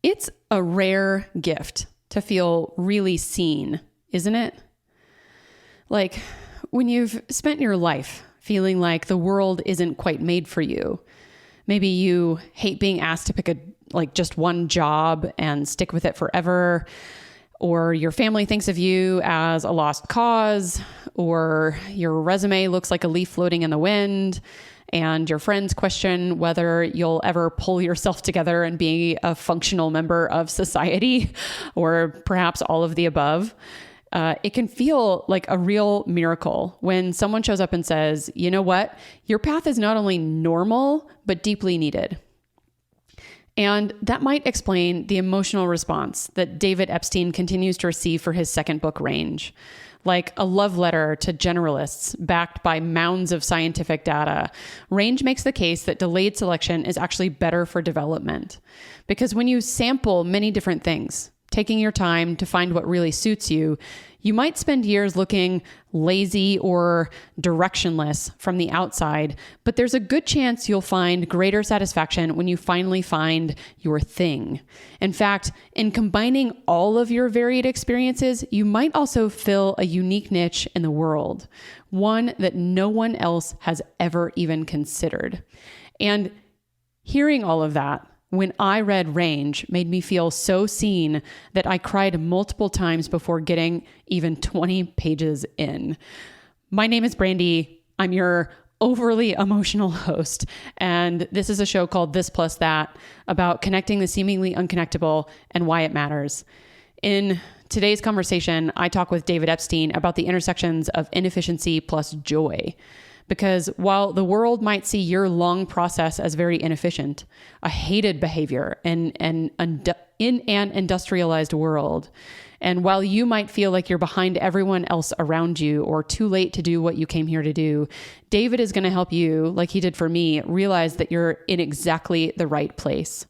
It's a rare gift to feel really seen, isn't it? Like when you've spent your life feeling like the world isn't quite made for you. Maybe you hate being asked to pick just one job and stick with it forever, or your family thinks of you as a lost cause, or your resume looks like a leaf floating in the wind, and your friends question whether you'll ever pull yourself together and be a functional member of society, or perhaps all of the above. It can feel like a real miracle when someone shows up and says, you know what, your path is not only normal, but deeply needed. And that might explain the emotional response that David Epstein continues to receive for his second book, Range. Like a love letter to generalists backed by mounds of scientific data, Range makes the case that delayed selection is actually better for development. Because when you sample many different things, taking your time to find what really suits you, you might spend years looking lazy or directionless from the outside, but there's a good chance you'll find greater satisfaction when you finally find your thing. In fact, in combining all of your varied experiences, you might also fill a unique niche in the world, one that no one else has ever even considered. And hearing all of that, when I read Range, made me feel so seen that I cried multiple times before getting even 20 pages in. My name is Brandy. I'm your overly emotional host, and this is a show called This Plus That, about connecting the seemingly unconnectable and why it matters. In today's conversation, I talk with David Epstein about the intersections of inefficiency plus joy. Because while the world might see your long process as very inefficient, a hated behavior in an industrialized world, and while you might feel like you're behind everyone else around you or too late to do what you came here to do, David is going to help you, like he did for me, realize that you're in exactly the right place.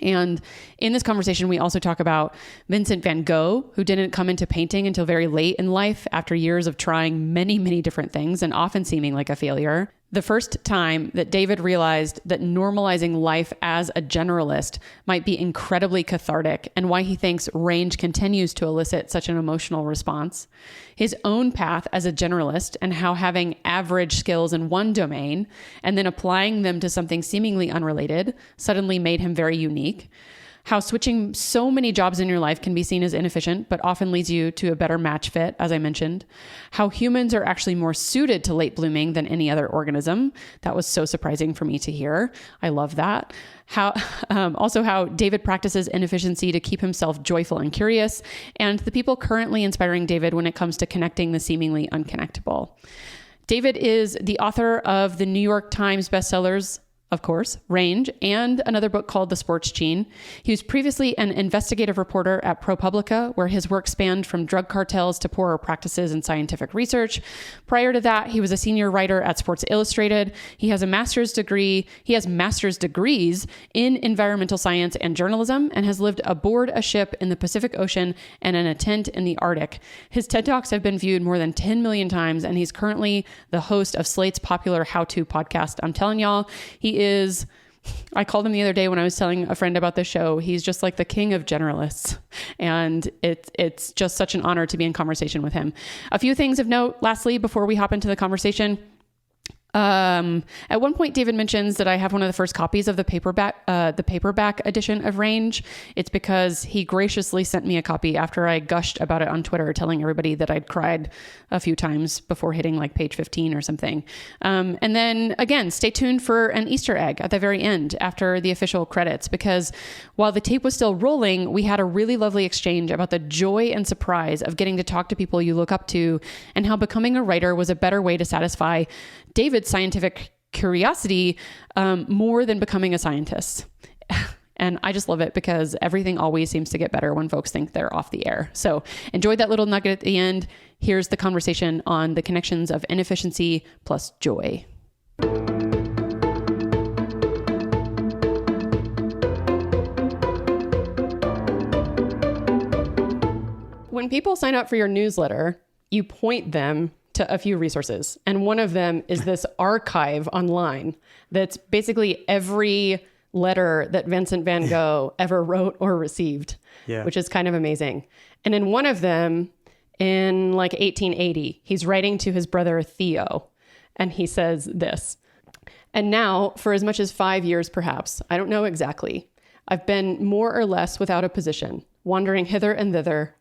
And in this conversation, we also talk about Vincent van Gogh, who didn't come into painting until very late in life after years of trying many, many different things and often seeming like a failure. The first time that David realized that normalizing life as a generalist might be incredibly cathartic, and why he thinks Range continues to elicit such an emotional response. His own path as a generalist, and how having average skills in one domain and then applying them to something seemingly unrelated suddenly made him very unique. How switching so many jobs in your life can be seen as inefficient, but often leads you to a better match fit, as I mentioned. How humans are actually more suited to late blooming than any other organism. That was so surprising for me to hear. I love that. Also how David practices inefficiency to keep himself joyful and curious, and the people currently inspiring David when it comes to connecting the seemingly unconnectable. David is the author of the New York Times bestsellers, of course, Range, and another book called The Sports Gene. He was previously an investigative reporter at ProPublica, where his work spanned from drug cartels to poorer practices in scientific research. Prior to that, he was a senior writer at Sports Illustrated. He has master's degrees in environmental science and journalism, and has lived aboard a ship in the Pacific Ocean and in a tent in the Arctic. His TED Talks have been viewed more than 10 million times, and he's currently the host of Slate's popular how-to podcast. I'm telling y'all, I called him the other day when I was telling a friend about the show. He's just like the king of generalists. And it's just such an honor to be in conversation with him. A few things of note, lastly, before we hop into the conversation. At one point, David mentions that I have one of the first copies of the paperback edition of Range. It's because he graciously sent me a copy after I gushed about it on Twitter, telling everybody that I'd cried a few times before hitting like page 15 or something. And then again, stay tuned for an Easter egg at the very end after the official credits, because while the tape was still rolling, we had a really lovely exchange about the joy and surprise of getting to talk to people you look up to, and how becoming a writer was a better way to satisfy David's scientific curiosity more than becoming a scientist. And I just love it because everything always seems to get better when folks think they're off the air. So enjoyed that little nugget at the end. Here's the conversation on the connections of inefficiency plus joy. When people sign up for your newsletter, you point them to a few resources. And one of them is this archive online that's basically every letter that Vincent van Gogh ever wrote or received, which is kind of amazing. And in one of them, in like 1880, he's writing to his brother Theo, and he says this: "And now, for as much as 5 years perhaps, I don't know exactly, I've been more or less without a position, wandering hither and thither.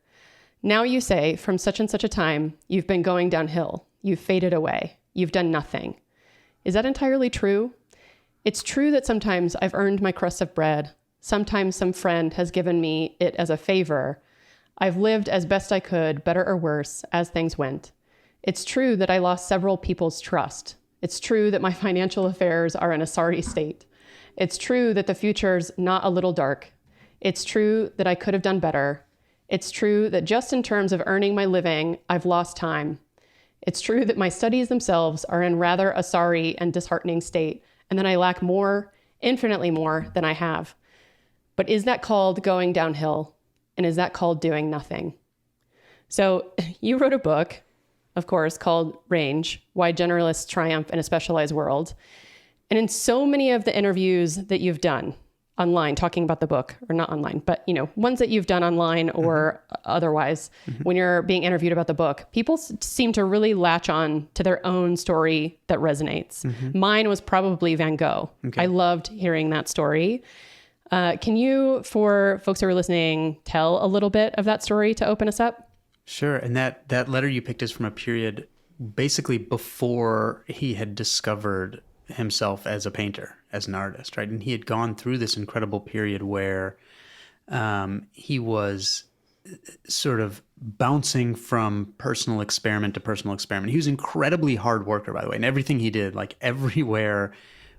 Now you say, from such and such a time, you've been going downhill, you've faded away, you've done nothing. Is that entirely true? It's true that sometimes I've earned my crust of bread. Sometimes some friend has given me it as a favor. I've lived as best I could, better or worse, as things went. It's true that I lost several people's trust. It's true that my financial affairs are in a sorry state. It's true that the future's not a little dark. It's true that I could have done better. It's true that just in terms of earning my living, I've lost time. It's true that my studies themselves are in rather a sorry and disheartening state, and that I lack more, infinitely more, than I have. But is that called going downhill? And is that called doing nothing?" So you wrote a book, of course, called Range: Why Generalists Triumph in a Specialized World. And in so many of the interviews that you've done online, talking about the book, or not online, but ones that you've done online or otherwise, when you're being interviewed about the book, people seem to really latch on to their own story that resonates. Mine was probably Van Gogh. Okay. I loved hearing that story. Can you, for folks who are listening, tell a little bit of that story to open us up? Sure. And that letter you picked is from a period basically before he had discovered himself as a painter, as an artist, right? And he had gone through this incredible period where he was sort of bouncing from personal experiment to personal experiment. He was an incredibly hard worker, by the way, and everything he did, like everywhere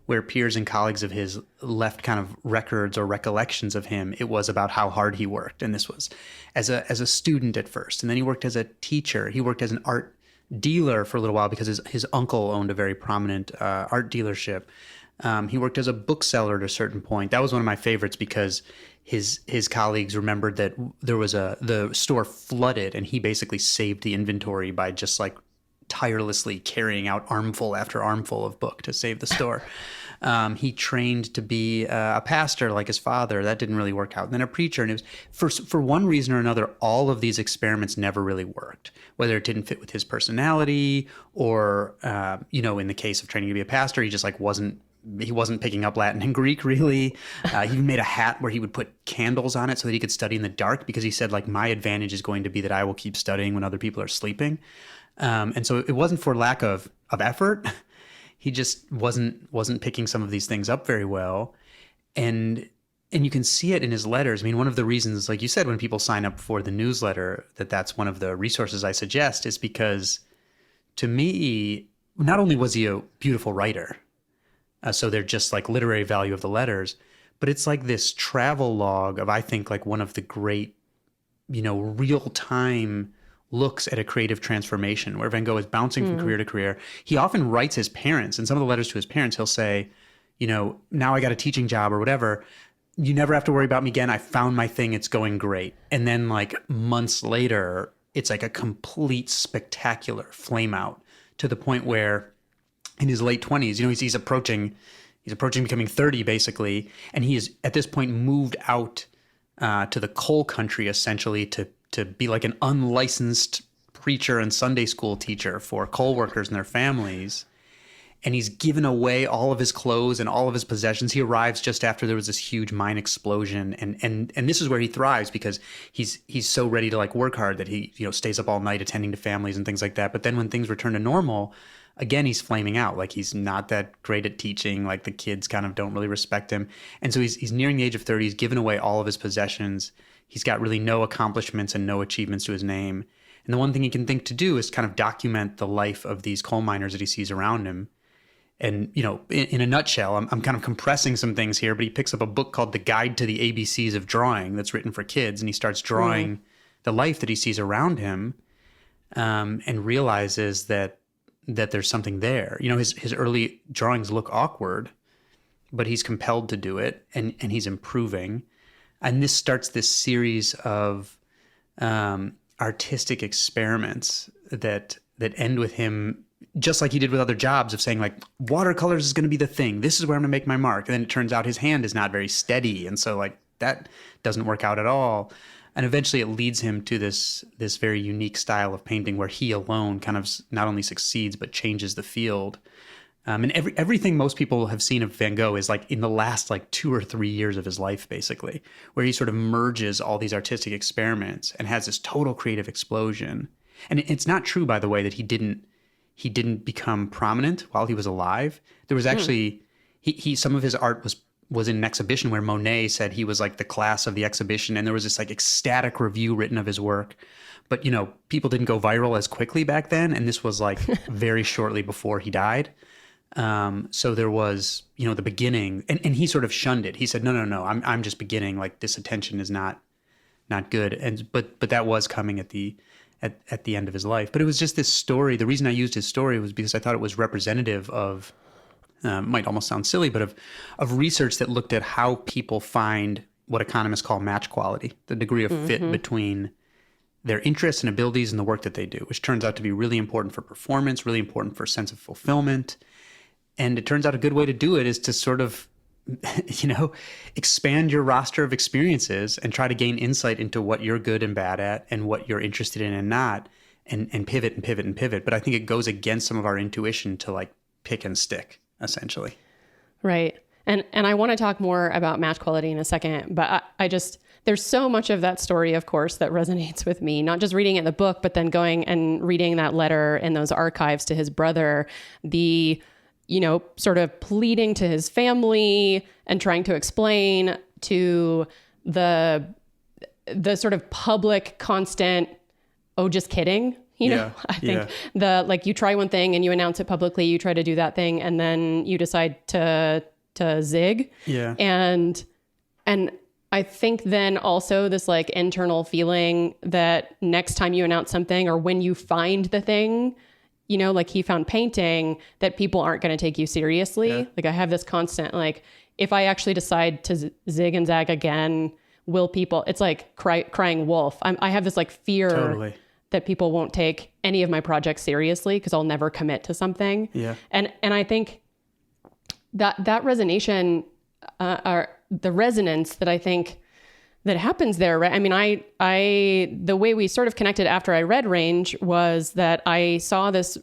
where peers and colleagues of his left kind of records or recollections of him, it was about how hard he worked. And this was as a student at first, and then he worked as a teacher. He worked as an art dealer for a little while because his uncle owned a very prominent art dealership. He worked as a bookseller at a certain point. That was one of my favorites because his colleagues remembered that there was the store flooded, and he basically saved the inventory by just like tirelessly carrying out armful after armful of book to save the store. He trained to be a pastor like his father. That didn't really work out. And then a preacher. And it was for one reason or another, all of these experiments never really worked, whether it didn't fit with his personality or, in the case of training to be a pastor, he just like wasn't picking up Latin and Greek really. He even made a hat where he would put candles on it so that he could study in the dark, because he said, like, my advantage is going to be that I will keep studying when other people are sleeping. And so it wasn't for lack of effort. He just wasn't picking some of these things up very well. And you can see it in his letters. I mean, one of the reasons, like you said, when people sign up for the newsletter, that's one of the resources I suggest, is because to me, not only was he a beautiful writer, so they're just like literary value of the letters, but it's like this travel log of, I think, like one of the great, real-time looks at a creative transformation where Van Gogh is bouncing from career to career. He often writes his parents, and some of the letters to his parents, he'll say, now I got a teaching job or whatever. You never have to worry about me again. I found my thing. It's going great. And then like months later, it's like a complete spectacular flame out to the point where in his late 20s, he's approaching becoming 30 basically. And he is at this point moved out to the coal country essentially to be like an unlicensed preacher and Sunday school teacher for coal workers and their families. And he's given away all of his clothes and all of his possessions. He arrives just after there was this huge mine explosion. And this is where he thrives because he's so ready to like work hard that he, stays up all night attending to families and things like that. But then when things return to normal, again, he's flaming out. Like he's not that great at teaching. Like the kids kind of don't really respect him. And so he's nearing the age of 30. He's given away all of his possessions. He's got really no accomplishments and no achievements to his name. And the one thing he can think to do is kind of document the life of these coal miners that he sees around him. And, in a nutshell, I'm kind of compressing some things here, but he picks up a book called The Guide to the ABCs of Drawing that's written for kids. And he starts drawing the life that he sees around him and realizes that there's something there. His early drawings look awkward, but he's compelled to do it and he's improving. And this starts this series of artistic experiments that end with him just like he did with other jobs of saying like, watercolors is going to be the thing. This is where I'm going to make my mark. And then it turns out his hand is not very steady. And so like that doesn't work out at all. And eventually it leads him to this very unique style of painting where he alone kind of not only succeeds, but changes the field. And everything most people have seen of Van Gogh is like in the last like 2 or 3 years of his life, basically, where he sort of merges all these artistic experiments and has this total creative explosion. And it's not true, by the way, that he didn't become prominent while he was alive. There was actually some of his art was in an exhibition where Monet said he was like the class of the exhibition, and there was this like ecstatic review written of his work. But people didn't go viral as quickly back then, and this was like very shortly before he died. So there was, the beginning, and he sort of shunned it. He said, no, I'm just beginning. Like this attention is not good. But that was coming at the end of his life. But it was just this story. The reason I used his story was because I thought it was representative of, might almost sound silly, but of research that looked at how people find what economists call match quality, the degree of fit between their interests and abilities and the work that they do, which turns out to be really important for performance, really important for a sense of fulfillment. And it turns out a good way to do it is to sort of, expand your roster of experiences and try to gain insight into what you're good and bad at and what you're interested in and not, and pivot and pivot and pivot. But I think it goes against some of our intuition to like pick and stick, essentially. Right. And I want to talk more about match quality in a second, but I just, there's so much of that story, of course, that resonates with me, not just reading it in the book, but then going and reading that letter in those archives to his brother, sort of pleading to his family and trying to explain to the sort of public constant, oh, just kidding. I think you try one thing and you announce it publicly, you try to do that thing, and then you decide to zig. Yeah. And I think then also this like internal feeling that next time you announce something or when you find the thing, like he found painting, that people aren't going to take you seriously. Yeah. Like I have this constant, like, if I actually decide to zig and zag again, will people, it's like crying wolf. I have this like fear that people won't take any of my projects seriously because I'll never commit to something. Yeah. And I think that resonation, or the resonance that I think that happens there, right? I mean, the way we sort of connected after I read Range was that I saw this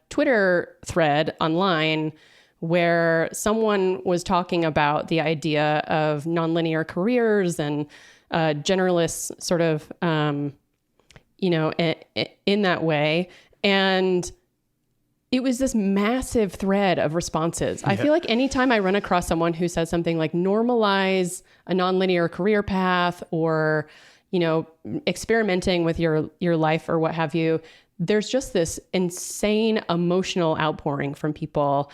Twitter thread online where someone was talking about the idea of nonlinear careers and generalists sort of, in that way. And it was this massive thread of responses. Yeah. I feel like anytime I run across someone who says something like normalize a nonlinear career path or, experimenting with your life or what have you, there's just this insane emotional outpouring from people.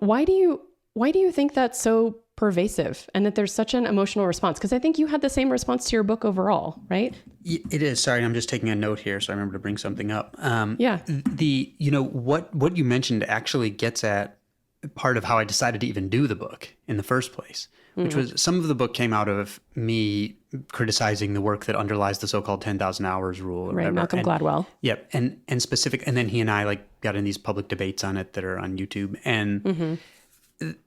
Why do you think that's so pervasive and that there's such an emotional response? Because I think you had the same response to your book overall, right? It is. Sorry, I'm just taking a note here, so I remember to bring something up. Yeah. What you mentioned actually gets at part of how I decided to even do the book in the first place, which was some of the book came out of me criticizing the work that underlies the so-called 10,000 hours rule. Or right, Malcolm Gladwell. Yep, and specific, and then he and I like got in these public debates on it that are on YouTube, and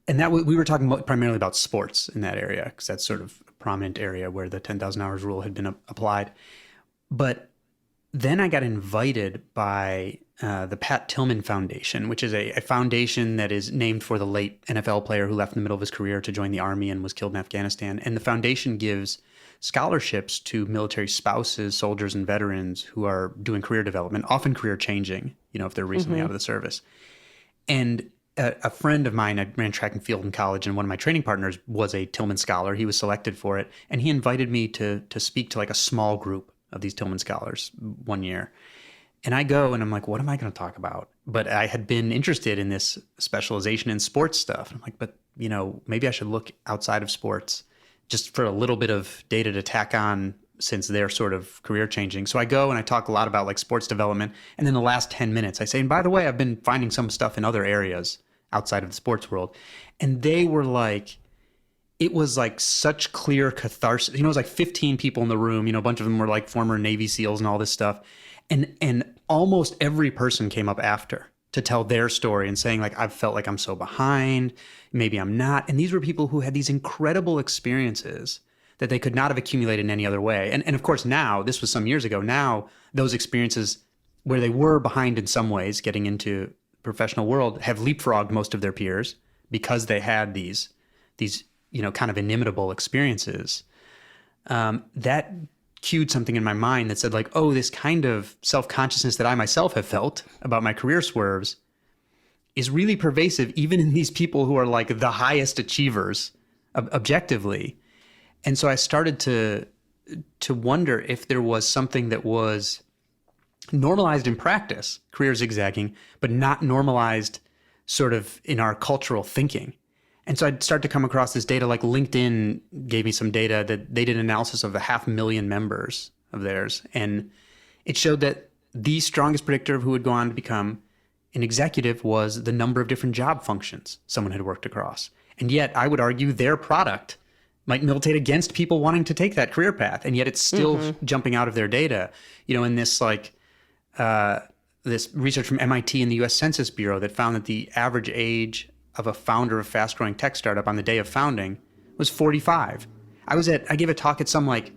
that we were talking primarily about sports in that area because that's sort of a prominent area where the 10,000 hours rule had been applied. But then I got invited by the Pat Tillman Foundation, which is a foundation that is named for the late NFL player who left in the middle of his career to join the army and was killed in Afghanistan. And the foundation gives scholarships to military spouses, soldiers, and veterans who are doing career development, often career changing, if they're recently out of the service. And a friend of mine, I ran track and field in college, and one of my training partners was a Tillman scholar. He was selected for it, and he invited me to speak to like a small group of these Tillman scholars one year. And I go and I'm like, what am I going to talk about? But I had been interested in this specialization in sports stuff. I'm like, but maybe I should look outside of sports just for a little bit of data to tack on since they're sort of career changing. So I go and I talk a lot about like sports development. And then the last 10 minutes I say, and by the way, I've been finding some stuff in other areas outside of the sports world. And they were like, it was like such clear catharsis. It was like 15 people in the room, a bunch of them were like former Navy SEALs and all this stuff. And almost every person came up after to tell their story and saying like, I've felt like I'm so behind, maybe I'm not. And these were people who had these incredible experiences that they could not have accumulated in any other way. And of course now, this was some years ago, now those experiences where they were behind in some ways getting into the professional world have leapfrogged most of their peers because they had these kind of inimitable experiences. That cued something in my mind that said like, oh, this kind of self-consciousness that I myself have felt about my career swerves is really pervasive even in these people who are like the highest achievers objectively. And so I started to wonder if there was something that was normalized in practice, career zigzagging, but not normalized sort of in our cultural thinking. And so I'd start to come across this data, like LinkedIn gave me some data that they did an analysis of 500,000 members of theirs. And it showed that the strongest predictor of who would go on to become an executive was the number of different job functions someone had worked across. And yet I would argue their product might militate against people wanting to take that career path. And yet it's still jumping out of their data, in this this research from MIT and the US Census Bureau that found that the average age of a founder of a fast-growing tech startup on the day of founding was 45. I gave a talk at some like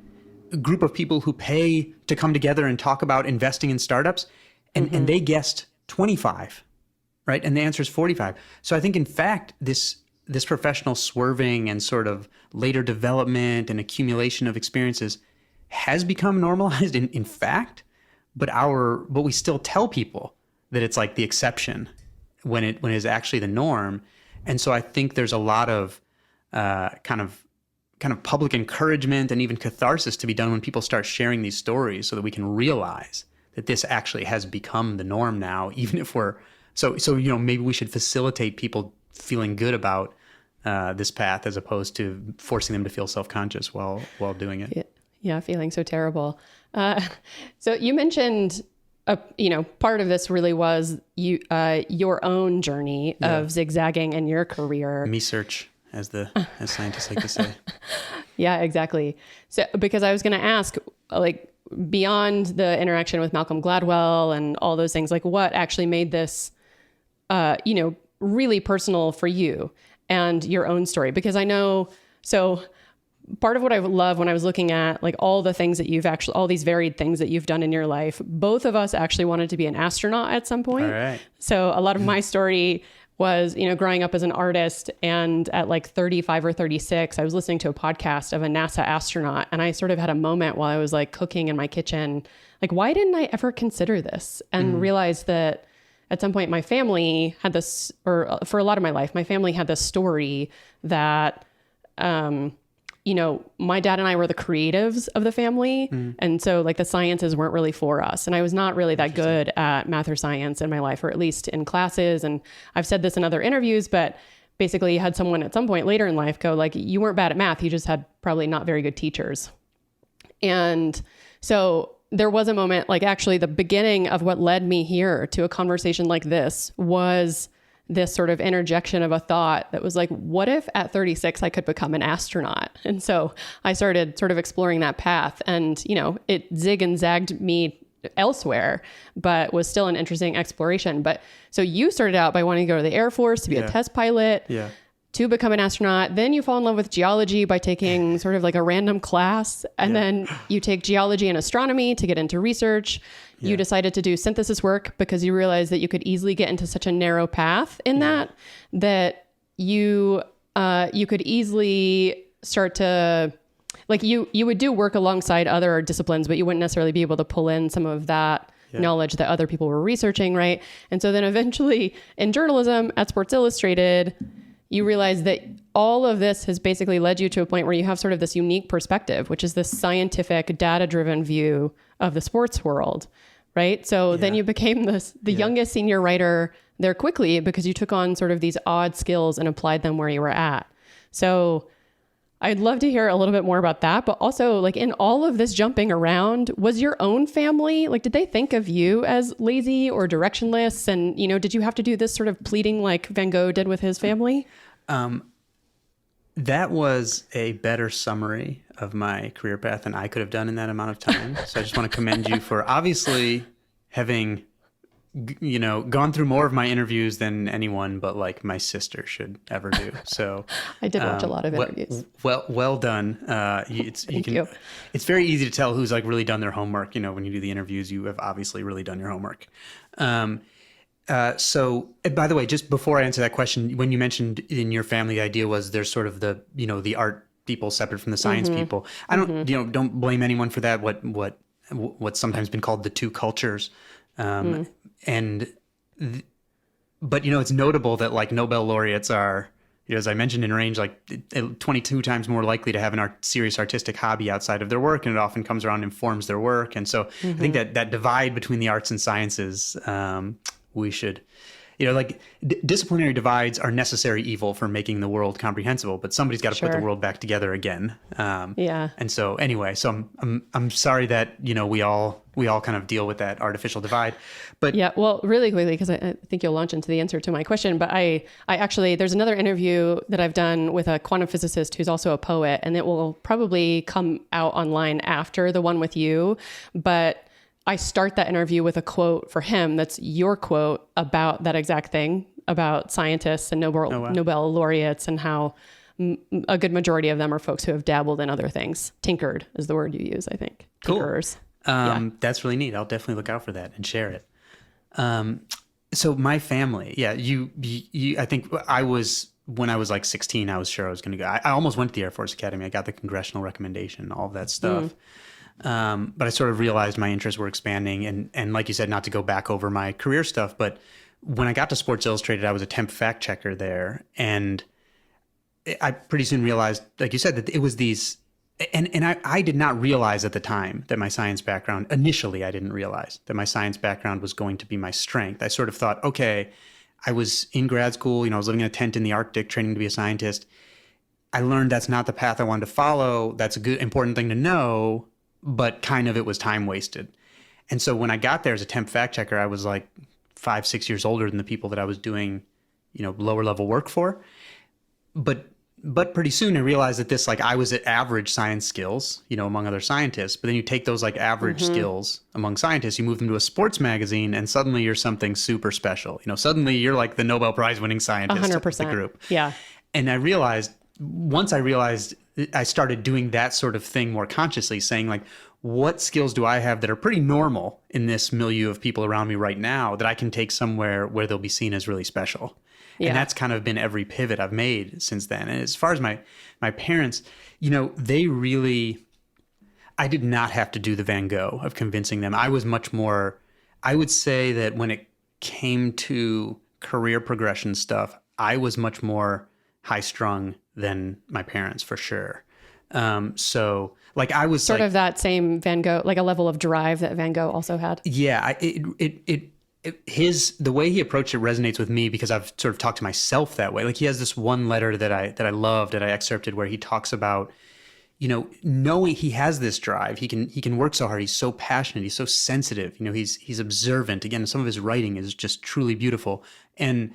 group of people who pay to come together and talk about investing in startups, and they guessed 25, right? And the answer is 45. So I think in fact, this professional swerving and sort of later development and accumulation of experiences has become normalized in fact, but we still tell people that it's like the exception when it is actually the norm. And so I think there's a lot of kind of public encouragement and even catharsis to be done when people start sharing these stories so that we can realize that this actually has become the norm now, even if we're so maybe we should facilitate people feeling good about this path as opposed to forcing them to feel self-conscious while doing it. Yeah, feeling so terrible. So you mentioned part of this really was your own journey of zigzagging in your career. Me search, as scientists like to say. Yeah, exactly. So because I was going to ask, like, beyond the interaction with Malcolm Gladwell and all those things, like what actually made this, really personal for you and your own story? Because I know, so part of what I love when I was looking at like all the things that all these varied things that you've done in your life, both of us actually wanted to be an astronaut at some point. All right. So a lot of my story was, growing up as an artist, and at like 35 or 36, I was listening to a podcast of a NASA astronaut, and I sort of had a moment while I was like cooking in my kitchen, like, why didn't I ever consider this? And realized that at some point my family had this, or for a lot of my life, my family had this story that, my dad and I were the creatives of the family. And so like the sciences weren't really for us. And I was not really that good at math or science in my life, or at least in classes. And I've said this in other interviews, but basically you had someone at some point later in life go like, you weren't bad at math. You just had probably not very good teachers. And so there was a moment, like actually the beginning of what led me here to a conversation like this was this sort of interjection of a thought that was like, what if at 36 I could become an astronaut? And so I started sort of exploring that path, and, it zig and zagged me elsewhere, but was still an interesting exploration. But so you started out by wanting to go to the Air Force to be a test pilot, to become an astronaut. Then you fall in love with geology by taking sort of like a random class. And then you take geology and astronomy to get into research. You decided to do synthesis work because you realized that you could easily get into such a narrow path in that you could easily start to, like, you would do work alongside other disciplines, but you wouldn't necessarily be able to pull in some of that knowledge that other people were researching, right? And so then eventually in journalism at Sports Illustrated, you realize that all of this has basically led you to a point where you have sort of this unique perspective, which is this scientific, data-driven view of the sports world, right? So then you became the youngest senior writer there quickly because you took on sort of these odd skills and applied them where you were at. So I'd love to hear a little bit more about that, but also like in all of this jumping around, was your own family, like, did they think of you as lazy or directionless? And, did you have to do this sort of pleading like Van Gogh did with his family? That was a better summary of my career path than I could have done in that amount of time. So I just want to commend you for obviously having gone through more of my interviews than anyone but like my sister should ever do. So I did watch a lot of interviews. Well done. Thank you. It's very easy to tell who's like really done their homework. When you do the interviews, you have obviously really done your homework. So by the way, just before I answer that question, when you mentioned in your family, the idea was there's sort of the, the art people separate from the science people. I don't, don't blame anyone for that. What's sometimes been called the two cultures. But it's notable that like Nobel laureates are, as I mentioned, in range like 22 times more likely to have an serious artistic hobby outside of their work, and it often comes around and informs their work. And so I think that divide between the arts and sciences, we should, disciplinary divides are necessary evil for making the world comprehensible, but somebody's got to put the world back together again. And so anyway, so I'm sorry that, we all kind of deal with that artificial divide, but yeah, well, really quickly, because I think you'll launch into the answer to my question, but I actually, there's another interview that I've done with a quantum physicist who's also a poet, and it will probably come out online after the one with you, but I start that interview with a quote for him that's your quote about that exact thing, about scientists and Nobel laureates, and how a good majority of them are folks who have dabbled in other things. Tinkered is the word you use, I think. Cool. Tinkerers. That's really neat. I'll definitely look out for that and share it. So my family, I think when I was like 16, I was sure I was going to go. I almost went to the Air Force Academy. I got the congressional recommendation, all of that stuff. But I sort of realized my interests were expanding, and like you said, not to go back over my career stuff, but when I got to Sports Illustrated, I was a temp fact checker there, and I pretty soon realized, like you said, that it was these, and I did not realize at the time that my science background, initially I didn't realize that my science background was going to be my strength. I sort of thought, okay, I was in grad school, I was living in a tent in the Arctic training to be a scientist. I learned that's not the path I wanted to follow. That's a good, important thing to know, but kind of it was time wasted. And so when I got there as a temp fact checker, I was like 5-6 years older than the people that I was doing, lower level work for. But pretty soon I realized that this, like, I was at average science skills, among other scientists. But then you take those like average skills among scientists, you move them to a sports magazine, and suddenly you're something super special. Suddenly you're like the Nobel Prize winning scientist 100%. of the group. Yeah. And once I realized, I started doing that sort of thing more consciously, saying like, what skills do I have that are pretty normal in this milieu of people around me right now that I can take somewhere where they'll be seen as really special? Yeah. And that's kind of been every pivot I've made since then. And as far as my parents, they really, I did not have to do the Van Gogh of convincing them. I was much more, I would say that when it came to career progression stuff, I was much more high strung than my parents, for sure. So like I was sort of that same Van Gogh, like a level of drive that Van Gogh also had. Yeah. The way he approached it resonates with me because I've sort of talked to myself that way. Like he has this one letter that I loved, that I excerpted, where he talks about, knowing he has this drive, he can work so hard. He's so passionate. He's so sensitive. He's observant. Again, some of his writing is just truly beautiful. And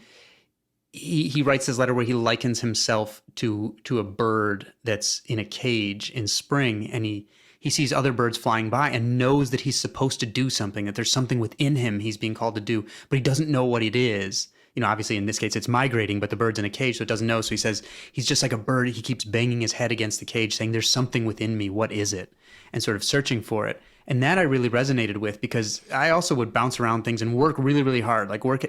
he writes this letter where he likens himself to a bird that's in a cage in spring, and he sees other birds flying by and knows that he's supposed to do something, that there's something within him he's being called to do, but he doesn't know what it is. Obviously in this case it's migrating, but the bird's in a cage, so it doesn't know. So he says he's just like a bird. He keeps banging his head against the cage saying, there's something within me. What is it? And sort of searching for it. And that I really resonated with, because I also would bounce around things and work really, really hard. Like work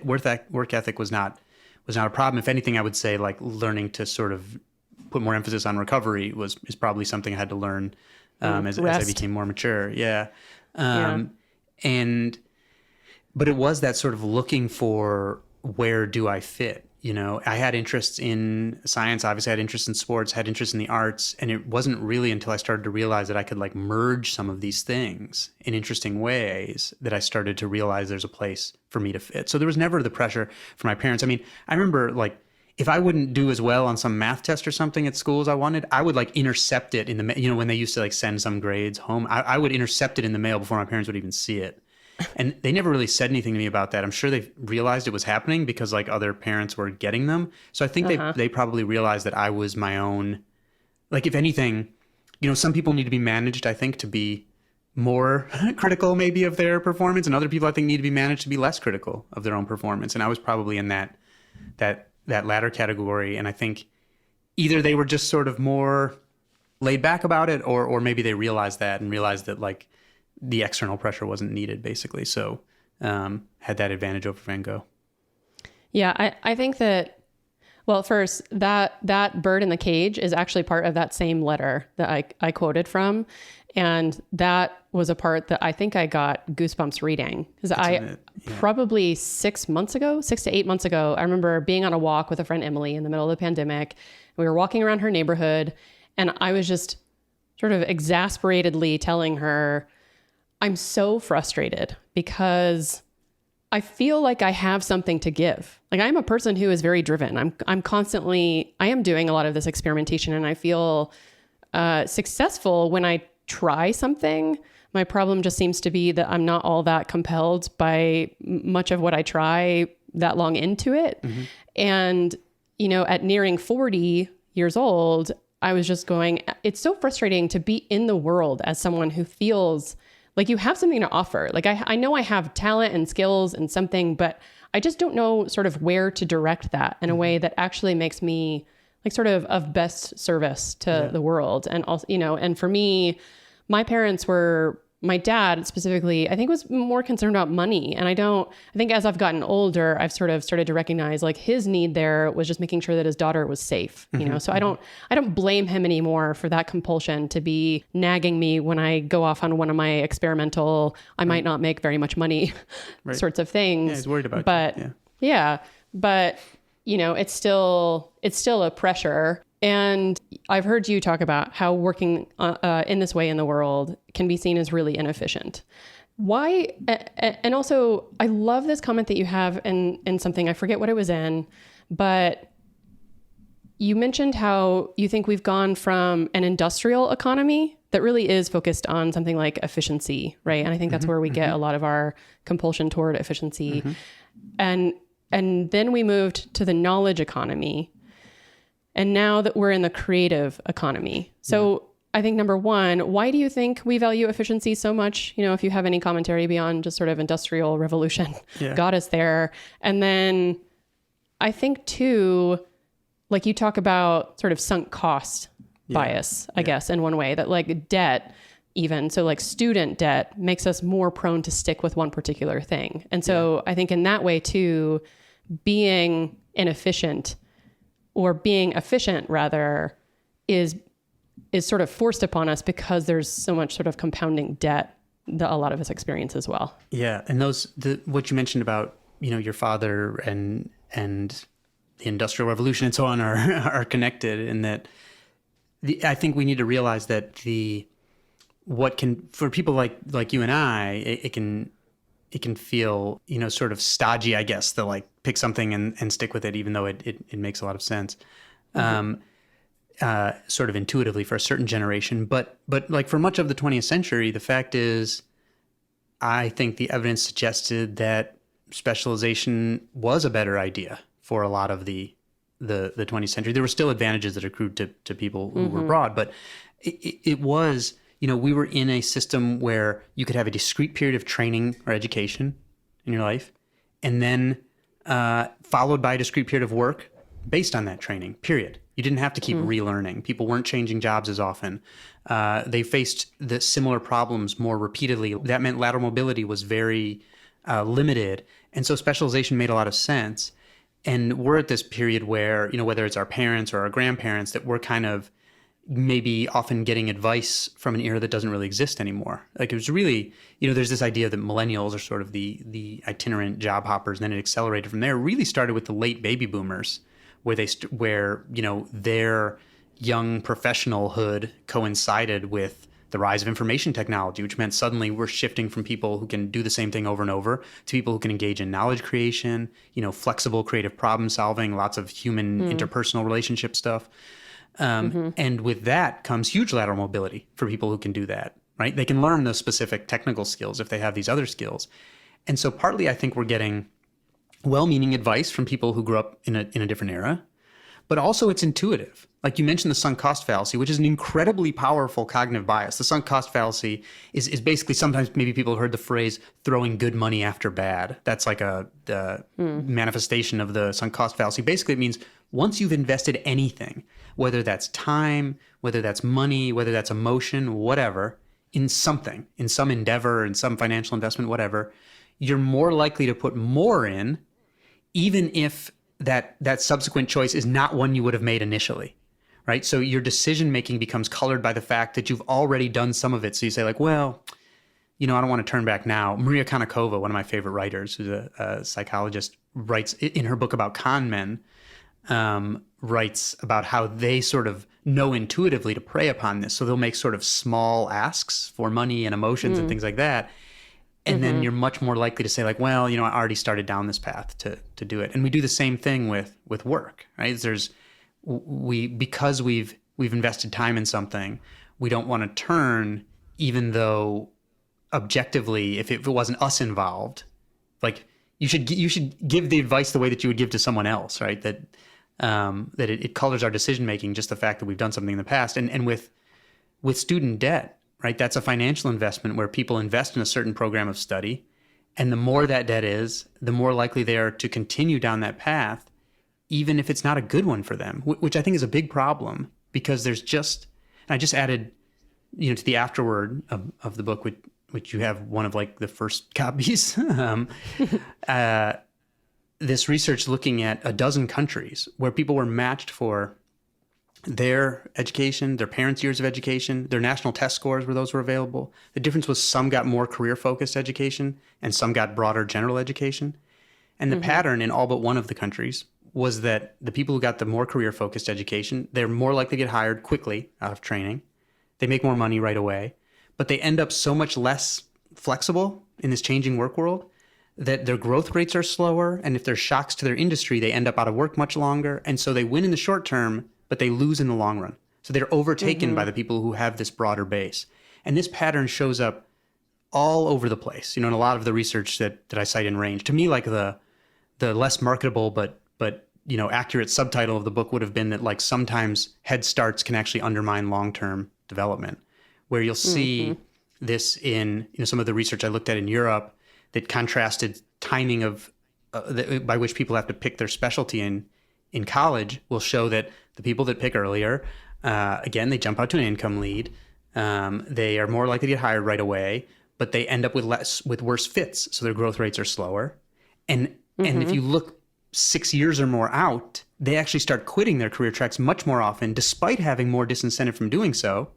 ethic was not a problem. If anything, I would say like learning to sort of put more emphasis on recovery is probably something I had to learn as I became more mature. Yeah. But it was that sort of looking for, where do I fit? I had interests in science, obviously I had interest in sports, had interest in the arts. And it wasn't really until I started to realize that I could like merge some of these things in interesting ways that I started to realize there's a place for me to fit. So there was never the pressure from my parents. I mean, I remember like, if I wouldn't do as well on some math test or something at school as I wanted, I would like intercept it in the, when they used to like send some grades home, I would intercept it in the mail before my parents would even see it. And they never really said anything to me about that. I'm sure they realized it was happening because like other parents were getting them. So I think they probably realized that I was my own, like if anything, some people need to be managed, I think, to be more critical maybe of their performance, and other people I think need to be managed to be less critical of their own performance. And I was probably in that latter category. And I think either they were just sort of more laid back about it, or maybe they realized that like the external pressure wasn't needed, basically. So had that advantage over Van Gogh. Yeah, I think that, well, first, that bird in the cage is actually part of that same letter that I quoted from. And that was a part that I think I got goosebumps reading. Because probably 6 to 8 months ago, I remember being on a walk with a friend, Emily, in the middle of the pandemic. We were walking around her neighborhood, and I was just sort of exasperatedly telling her, I'm so frustrated because I feel like I have something to give. Like, I'm a person who is very driven. I am doing a lot of this experimentation, and I feel successful when I try something. My problem just seems to be that I'm not all that compelled by much of what I try that long into it. Mm-hmm. And, at nearing 40 years old, I was just going, it's so frustrating to be in the world as someone who feels like you have something to offer. Like I know I have talent and skills and something, but I just don't know sort of where to direct that in a way that actually makes me like sort of best service to the world. And also, and for me, my dad specifically, I think was more concerned about money. And I think as I've gotten older, I've sort of started to recognize like his need there was just making sure that his daughter was safe, So I don't blame him anymore for that compulsion to be nagging me when I go off on one of my experimental, I might not make very much money sorts of things. Yeah, he's worried about but you. But it's still a pressure. And I've heard you talk about how working in this way in the world can be seen as really inefficient. Why? And also, I love this comment that you have in something, I forget what it was in, but you mentioned how you think we've gone from an industrial economy that really is focused on something like efficiency, right? And I think that's where we get a lot of our compulsion toward efficiency. And then we moved to the knowledge economy. And now that we're in the creative economy. So I think number one, why do you think we value efficiency so much? If you have any commentary beyond just sort of industrial revolution got us there. And then I think too, like you talk about sort of sunk cost bias, I guess, in one way that like debt even. So like student debt makes us more prone to stick with one particular thing. And so I think in that way too, being inefficient or being efficient rather is sort of forced upon us because there's so much sort of compounding debt that a lot of us experience as well. Yeah. And what you mentioned about, your father and the Industrial Revolution and so on are connected in that I think we need to realize that for people like you and I, it can feel, sort of stodgy, I guess, to like pick something and stick with it, even though it makes a lot of sense, sort of intuitively for a certain generation. But like for much of the 20th century, the fact is, I think the evidence suggested that specialization was a better idea for a lot of the 20th century. There were still advantages that accrued to people who were broad, but it was... we were in a system where you could have a discrete period of training or education in your life, and then followed by a discrete period of work based on that training, period. You didn't have to keep relearning. People weren't changing jobs as often. They faced the similar problems more repeatedly. That meant lateral mobility was very limited. And so specialization made a lot of sense. And we're at this period where, whether it's our parents or our grandparents, that we're kind of maybe often getting advice from an era that doesn't really exist anymore. Like it was really, there's this idea that millennials are sort of the itinerant job hoppers, and then it accelerated from there. It really started with the late baby boomers, where their young professionalhood coincided with the rise of information technology, which meant suddenly we're shifting from people who can do the same thing over and over to people who can engage in knowledge creation, flexible creative problem solving, lots of human interpersonal relationship stuff. And with that comes huge lateral mobility for people who can do that, right? They can learn those specific technical skills if they have these other skills. And so partly I think we're getting well-meaning advice from people who grew up in a different era. but also it's intuitive. Like you mentioned the sunk cost fallacy, which is an incredibly powerful cognitive bias. The sunk cost fallacy is basically, sometimes maybe people have heard the phrase throwing good money after bad. That's like the manifestation of the sunk cost fallacy. Basically, it means once you've invested anything, whether that's time, whether that's money, whether that's emotion, whatever, in something, in some endeavor, in some financial investment, whatever, you're more likely to put more in, even if that subsequent choice is not one you would have made initially, right? So your decision-making becomes colored by the fact that you've already done some of it. So you say like, well, I don't want to turn back now. Maria Konnikova, one of my favorite writers, who's a psychologist, writes in her book about con men, writes about how they sort of know intuitively to prey upon this. So they'll make sort of small asks for money and emotions and things like that. And then you're much more likely to say like, well, I already started down this path to do it. And we do the same thing with work, right? Because we've invested time in something, we don't want to turn, even though objectively, if it wasn't us involved, like you should give the advice the way that you would give to someone else, right? That it colors our decision making, just the fact that we've done something in the past. And with student debt, right? That's a financial investment where people invest in a certain program of study. And the more that debt is, the more likely they are to continue down that path, even if it's not a good one for them, which I think is a big problem, because and I just added, to the afterword of the book, which you have one of like the first copies, this research looking at a dozen countries where people were matched for their education, their parents' years of education, their national test scores where those were available. The difference was some got more career-focused education and some got broader general education. And the pattern in all but one of the countries was that the people who got the more career-focused education, they're more likely to get hired quickly out of training. They make more money right away, but they end up so much less flexible in this changing work world that their growth rates are slower. And if there's shocks to their industry, they end up out of work much longer. And so they win in the short term, but they lose in the long run. So they're overtaken by the people who have this broader base. And this pattern shows up all over the place, in a lot of the research that I cite in Range. To me, like the less marketable but accurate subtitle of the book would have been that like sometimes head starts can actually undermine long-term development, where you'll see this in some of the research I looked at in Europe that contrasted timing of by which people have to pick their specialty in college will show that the people that pick earlier, again, they jump out to an income lead. They are more likely to get hired right away, but they end up with worse fits, so their growth rates are slower. And if you look 6 years or more out, they actually start quitting their career tracks much more often, despite having more disincentive from doing so,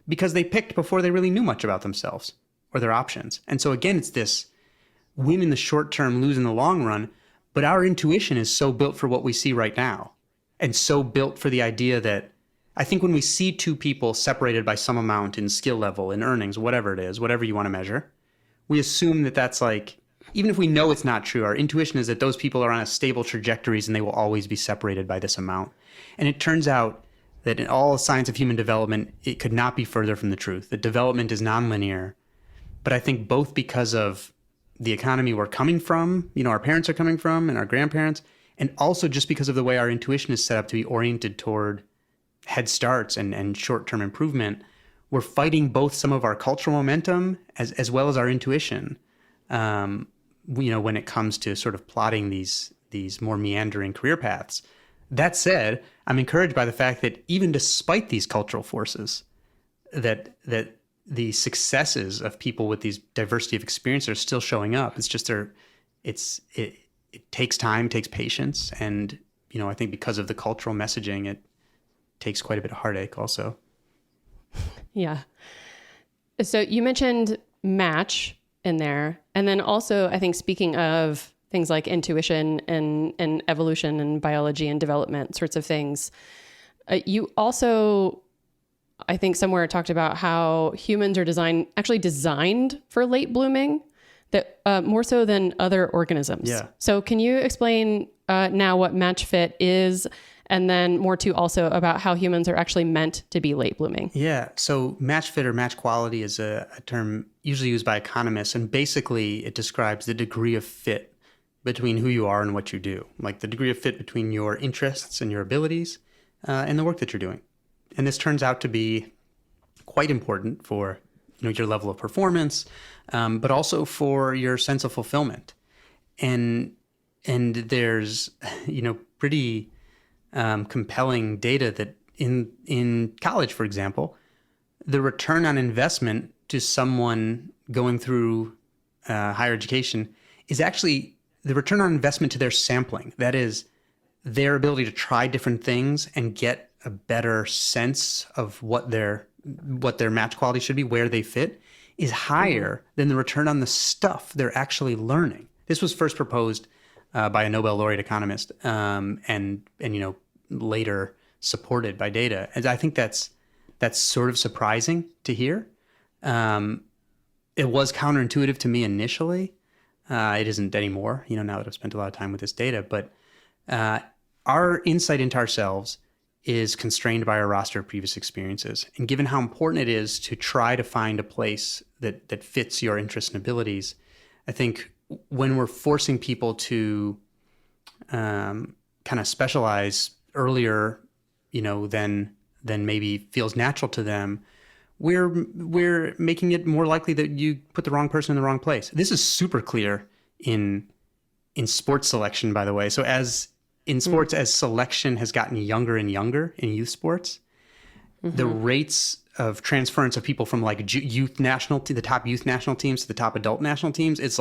because they picked before they really knew much about themselves or their options. And so again, it's this win in the short term, lose in the long run. But our intuition is so built for what we see right now, and so built for the idea that I think when we see two people separated by some amount in skill level, in earnings, whatever it is, whatever you want to measure, we assume that that's like, even if we know it's not true, our intuition is that those people are on a stable trajectories and they will always be separated by this amount. And it turns out that in all science of human development, it could not be further from the truth. That development is nonlinear. But I think both because of the economy we're coming from, our parents are coming from, and our grandparents, and also just because of the way our intuition is set up to be oriented toward head starts and short-term improvement, we're fighting both some of our cultural momentum as well as our intuition, when it comes to sort of plotting these more meandering career paths. That said, I'm encouraged by the fact that even despite these cultural forces, that the successes of people with these diversity of experience are still showing up. It's just it takes time, takes patience. And, I think because of the cultural messaging, it takes quite a bit of heartache also. Yeah. So you mentioned match in there. And then also, I think speaking of things like intuition and evolution and biology and development sorts of things, you also, I think somewhere talked about how humans are designed for late blooming, that more so than other organisms. Yeah. So can you explain now what match fit is, and then more too also about how humans are actually meant to be late blooming? Yeah. So match fit or match quality is a term usually used by economists, and basically it describes the degree of fit between who you are and what you do, like the degree of fit between your interests and your abilities and the work that you're doing. And this turns out to be quite important for your level of performance, but also for your sense of fulfillment. And there's pretty compelling data that in college, for example, the return on investment to someone going through higher education is actually the return on investment to their sampling. That is, their ability to try different things and get a better sense of what their match quality should be, where they fit, is higher than the return on the stuff they're actually learning. This was first proposed by a Nobel laureate economist, and later supported by data. And I think that's sort of surprising to hear. It was counterintuitive to me initially. It isn't anymore, now that I've spent a lot of time with this data. But our insight into ourselves is constrained by our roster of previous experiences. And given how important it is to try to find a place that fits your interests and abilities, I think when we're forcing people to kind of specialize earlier, than maybe feels natural to them, we're making it more likely that you put the wrong person in the wrong place. This is super clear in sports selection, by the way. So as selection has gotten younger and younger in youth sports, the rates of transference of people from like the top youth national teams to the top adult national teams, it's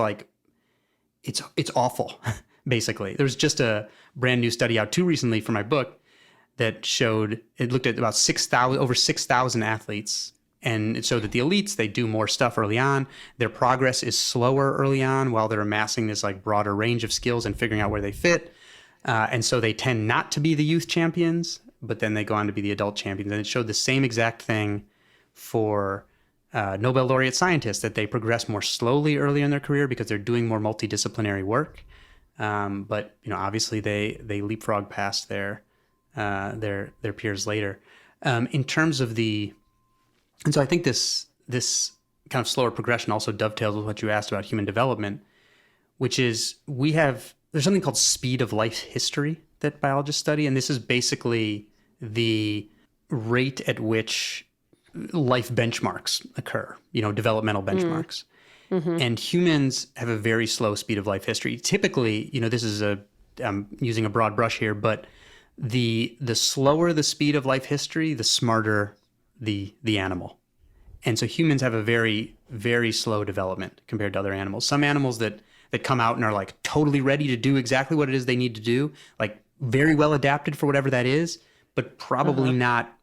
awful. Basically, there's just a brand new study out too recently for my book that looked at about over 6,000 athletes, and it showed that the elites, they do more stuff early on. Their progress is slower early on while they're amassing this like broader range of skills and figuring out where they fit. And so they tend not to be the youth champions, but then they go on to be the adult champions. And it showed the same exact thing for Nobel laureate scientists, that they progress more slowly early in their career because they're doing more multidisciplinary work. But obviously they leapfrog past their peers later. In terms of and so I think this kind of slower progression also dovetails with what you asked about human development, which is there's something called speed of life history that biologists study. And this is basically the rate at which life benchmarks occur, developmental benchmarks. And humans have a very slow speed of life history. Typically, this is I'm using a broad brush here, but the slower the speed of life history, the smarter the animal. And so humans have a very, very slow development compared to other animals. Some animals that come out and are like totally ready to do exactly what it is they need to do, like very well adapted for whatever that is, but probably not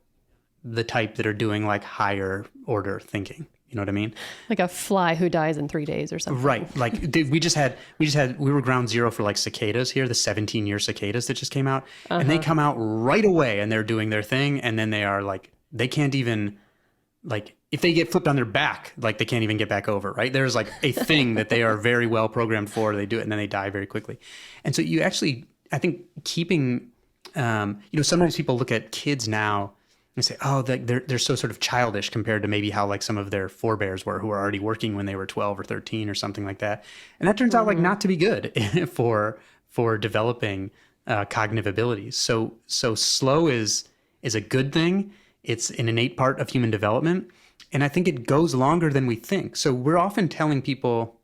the type that are doing like higher order thinking. You know what I mean? Like a fly who dies in 3 days or something. Right. Like we were ground zero for like cicadas here, the 17-year cicadas that just came out. And they come out right away and they're doing their thing. And then they are like, they can't even, like, if they get flipped on their back, like they can't even get back over, right? There's like a thing that they are very well programmed for. They do it and then they die very quickly. And so you actually, I think keeping, sometimes people look at kids now and say, oh, they're so sort of childish compared to maybe how like some of their forebears were, who were already working when they were 12 or 13 or something like that. And that turns out like not to be good for developing cognitive abilities. So slow is a good thing. It's an innate part of human development. And I think it goes longer than we think. So we're often telling people,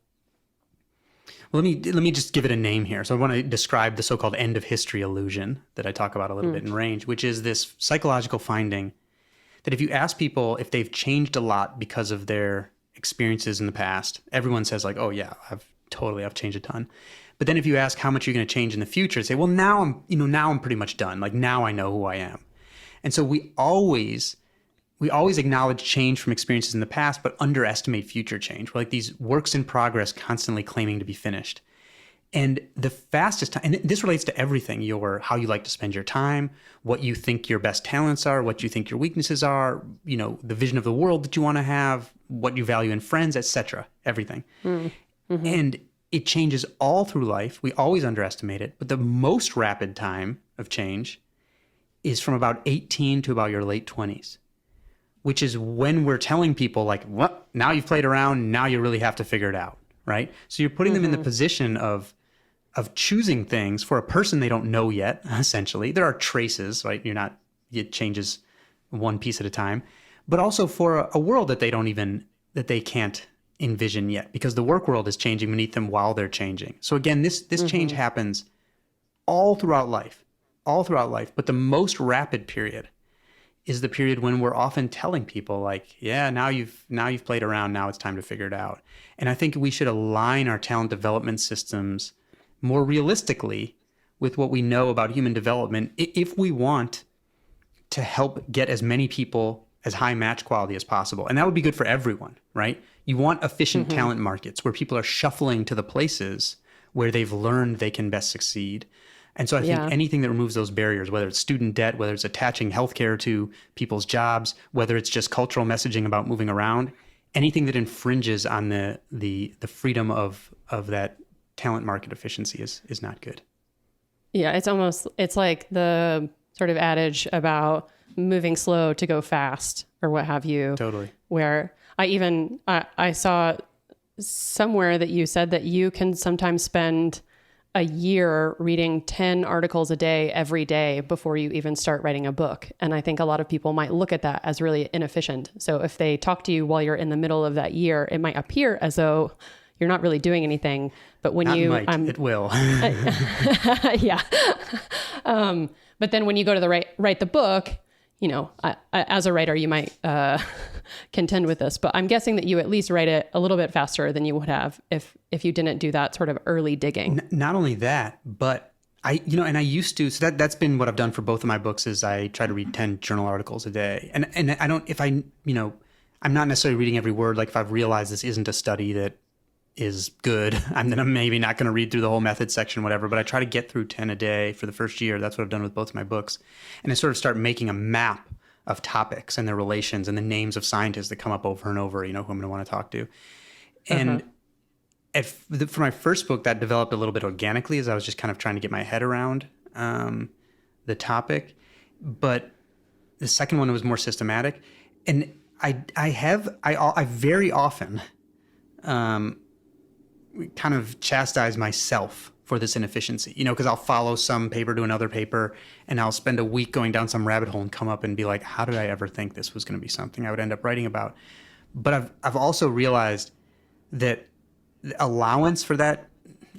well, let me just give it a name here. So I want to describe the so-called end of history illusion that I talk about a little bit in Range, which is this psychological finding that if you ask people if they've changed a lot because of their experiences in the past, everyone says like, oh yeah, I've changed a ton. But then if you ask how much you're going to change in the future, they say, well, now I'm pretty much done. Like now I know who I am. And so we always acknowledge change from experiences in the past, but underestimate future change. We're like these works in progress constantly claiming to be finished. And the fastest time, and this relates to everything, how you like to spend your time, what you think your best talents are, what you think your weaknesses are, the vision of the world that you want to have, what you value in friends, etc., everything. And it changes all through life. We always underestimate it. But the most rapid time of change is from about 18 to about your late 20s. Which is when we're telling people like, what? Now you've played around, now you really have to figure it out, right? So you're putting them in the position of of choosing things for a person they don't know yet, essentially. There are traces, right? It changes one piece at a time, but also for a world that they can't envision yet, because the work world is changing beneath them while they're changing. So again, this change happens all throughout life. But the most rapid period is the period when we're often telling people like, yeah, now you've played around, now it's time to figure it out. And I think we should align our talent development systems more realistically with what we know about human development if we want to help get as many people as high match quality as possible. And that would be good for everyone, right? You want efficient talent markets where people are shuffling to the places where they've learned they can best succeed. And so I think anything that removes those barriers, whether it's student debt, whether it's attaching healthcare to people's jobs, whether it's just cultural messaging about moving around, anything that infringes on the freedom of that talent market efficiency is not good. Yeah, it's like the sort of adage about moving slow to go fast or what have you. Totally. Where I saw somewhere that you said that you can sometimes spend a year reading 10 articles a day every day before you even start writing a book. And I think a lot of people might look at that as really inefficient. So if they talk to you while you're in the middle of that year, it might appear as though you're not really doing anything. But when it will. Yeah. But then when you go to write the book, as a writer, you might contend with this, but I'm guessing that you at least write it a little bit faster than you would have if you didn't do that sort of early digging. Not only that, but I used to, so that's been what I've done for both of my books is I try to read 10 journal articles a day. And I don't, I'm not necessarily reading every word. Like if I've realized this isn't a study that is good, I'm maybe not going to read through the whole method section, whatever, but I try to get through 10 a day for the first year. That's what I've done with both of my books. And I sort of start making a map of topics and their relations and the names of scientists that come up over and over, who I'm going to want to talk to. And for my first book, that developed a little bit organically as I was just kind of trying to get my head around the topic. But the second one was more systematic. And I very often kind of chastise myself for this inefficiency, because I'll follow some paper to another paper and I'll spend a week going down some rabbit hole and come up and be like, how did I ever think this was going to be something I would end up writing about? But I've also realized that the allowance for that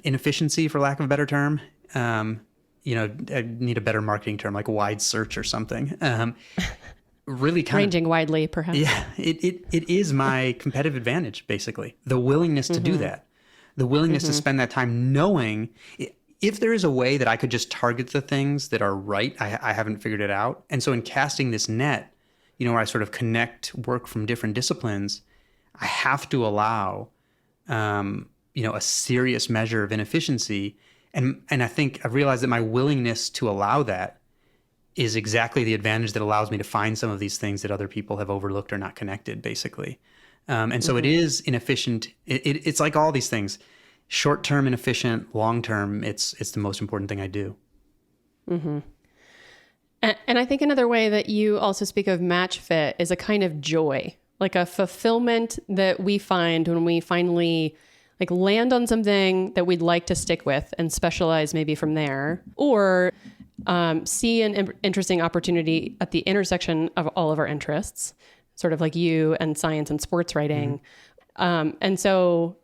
inefficiency, for lack of a better term, I need a better marketing term like wide search or something. Really kind ranging widely, perhaps. Yeah, it is my competitive advantage, basically. The willingness to do that. The willingness to spend that time knowing if there is a way that I could just target the things that are right, I haven't figured it out. And so in casting this net, where I sort of connect work from different disciplines, I have to allow, a serious measure of inefficiency. And I think I've realized that my willingness to allow that is exactly the advantage that allows me to find some of these things that other people have overlooked or not connected, basically. And so it is inefficient. It's like all these things, short-term inefficient, long-term, it's the most important thing I do. Mm-hmm. And I think another way that you also speak of match fit is a kind of joy, like a fulfillment that we find when we finally land on something that we'd like to stick with and specialize maybe from there, or see an interesting opportunity at the intersection of all of our interests, sort of like you and science and sports writing. And so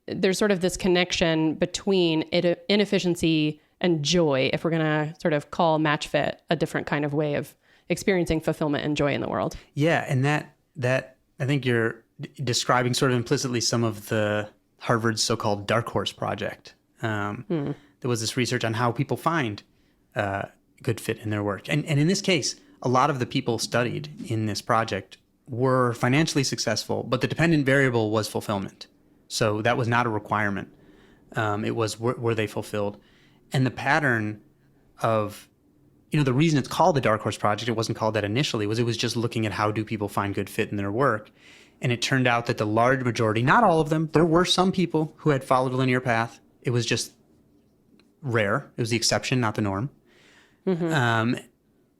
there's sort of this connection between inefficiency and joy, if we're going to sort of call match fit a different kind of way of experiencing fulfillment and joy in the world. Yeah. And that I think you're describing sort of implicitly some of the Harvard's so-called dark horse project. There was this research on how people find good fit in their work. And in this case, a lot of the people studied in this project were financially successful, but the dependent variable was fulfillment. So that was not a requirement. It was, were they fulfilled? And the pattern of, the reason it's called the Dark Horse Project, it wasn't called that initially, it was just looking at how do people find good fit in their work. And it turned out that the large majority, not all of them, there were some people who had followed a linear path. It was just rare. It was the exception, not the norm.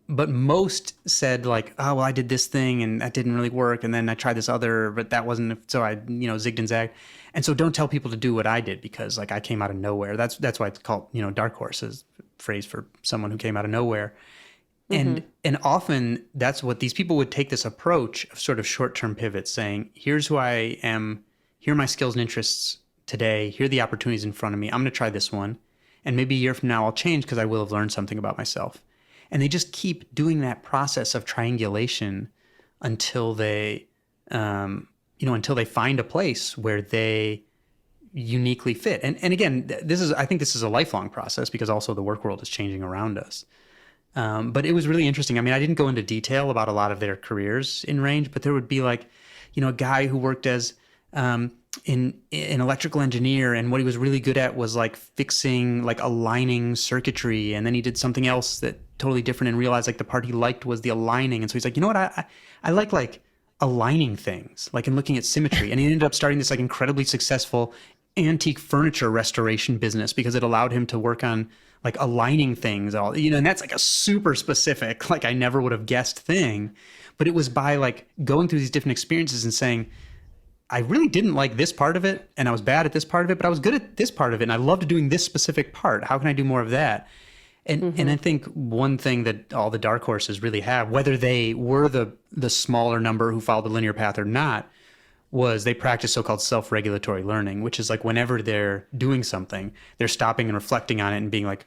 but most said like, oh, well, I did this thing and that didn't really work. And then I tried this other, but that wasn't, so I, zigged and zagged. And so don't tell people to do what I did because like I came out of nowhere. That's why it's called, dark horse is a phrase for someone who came out of nowhere. And often that's what these people would take, this approach of sort of short-term pivots, saying, here's who I am, here are my skills and interests today, here are the opportunities in front of me, I'm going to try this one. And maybe a year from now I'll change because I will have learned something about myself. And they just keep doing that process of triangulation until they, until they find a place where they uniquely fit. And again, I think this is a lifelong process because also the work world is changing around us. But it was really interesting. I mean, I didn't go into detail about a lot of their careers in range, but there would be like, a guy who worked as an electrical engineer, and what he was really good at was like fixing, like aligning circuitry. And then he did something else that totally different and realized like the part he liked was the aligning. And so he's like, you know what, I like aligning things, like and looking at symmetry. And he ended up starting this like incredibly successful antique furniture restoration business because it allowed him to work on like aligning things all, and that's like a super specific, like I never would have guessed thing, but it was by like going through these different experiences and saying, I really didn't like this part of it and I was bad at this part of it, but I was good at this part of it and I loved doing this specific part. How can I do more of that? And I think one thing that all the dark horses really have, whether they were the smaller number who followed the linear path or not, was they practice so-called self-regulatory learning, which is like whenever they're doing something, they're stopping and reflecting on it and being like,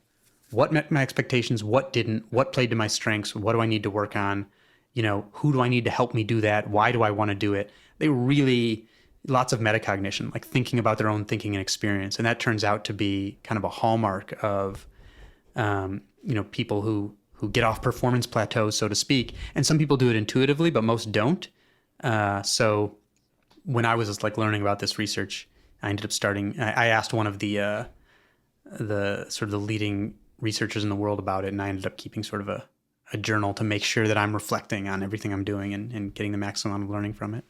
what met my expectations, what didn't, what played to my strengths, what do I need to work on, who do I need to help me do that, why do I want to do it? They really, lots of metacognition, like thinking about their own thinking and experience. And that turns out to be kind of a hallmark of, people who get off performance plateaus, so to speak. And some people do it intuitively, but most don't. So when I was just like learning about this research, I ended up I asked one of the sort of the leading researchers in the world about it, and I ended up keeping sort of a journal to make sure that I'm reflecting on everything I'm doing and getting the maximum amount of learning from it.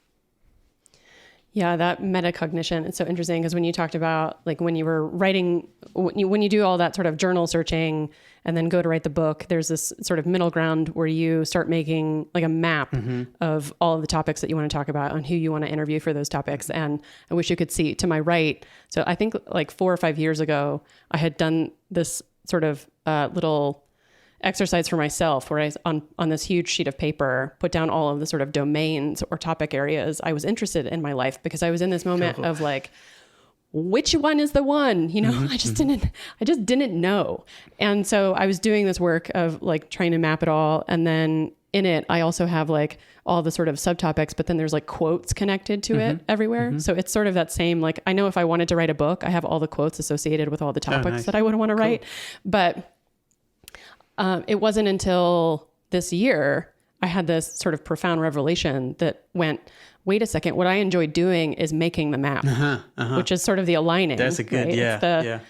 Yeah, that metacognition is so interesting because when you talked about like when you were writing, when you do all that sort of journal searching and then go to write the book, there's this sort of middle ground where you start making like a map of all of the topics that you want to talk about and who you want to interview for those topics. And I wish you could see to my right. So I think like 4 or 5 years ago, I had done this sort of little exercise for myself where I, on this huge sheet of paper, put down all of the sort of domains or topic areas I was interested in my life because I was in this moment of like, which one is the one, I just didn't know. And so I was doing this work of like trying to map it all. And then in it, I also have like all the sort of subtopics, but then there's like quotes connected to it everywhere. So it's sort of that same, like, I know if I wanted to write a book, I have all the quotes associated with all the topics that I would want to write. But it wasn't until this year I had this sort of profound revelation that went, wait a second, what I enjoy doing is making the map, which is sort of the aligning. That's a good, right?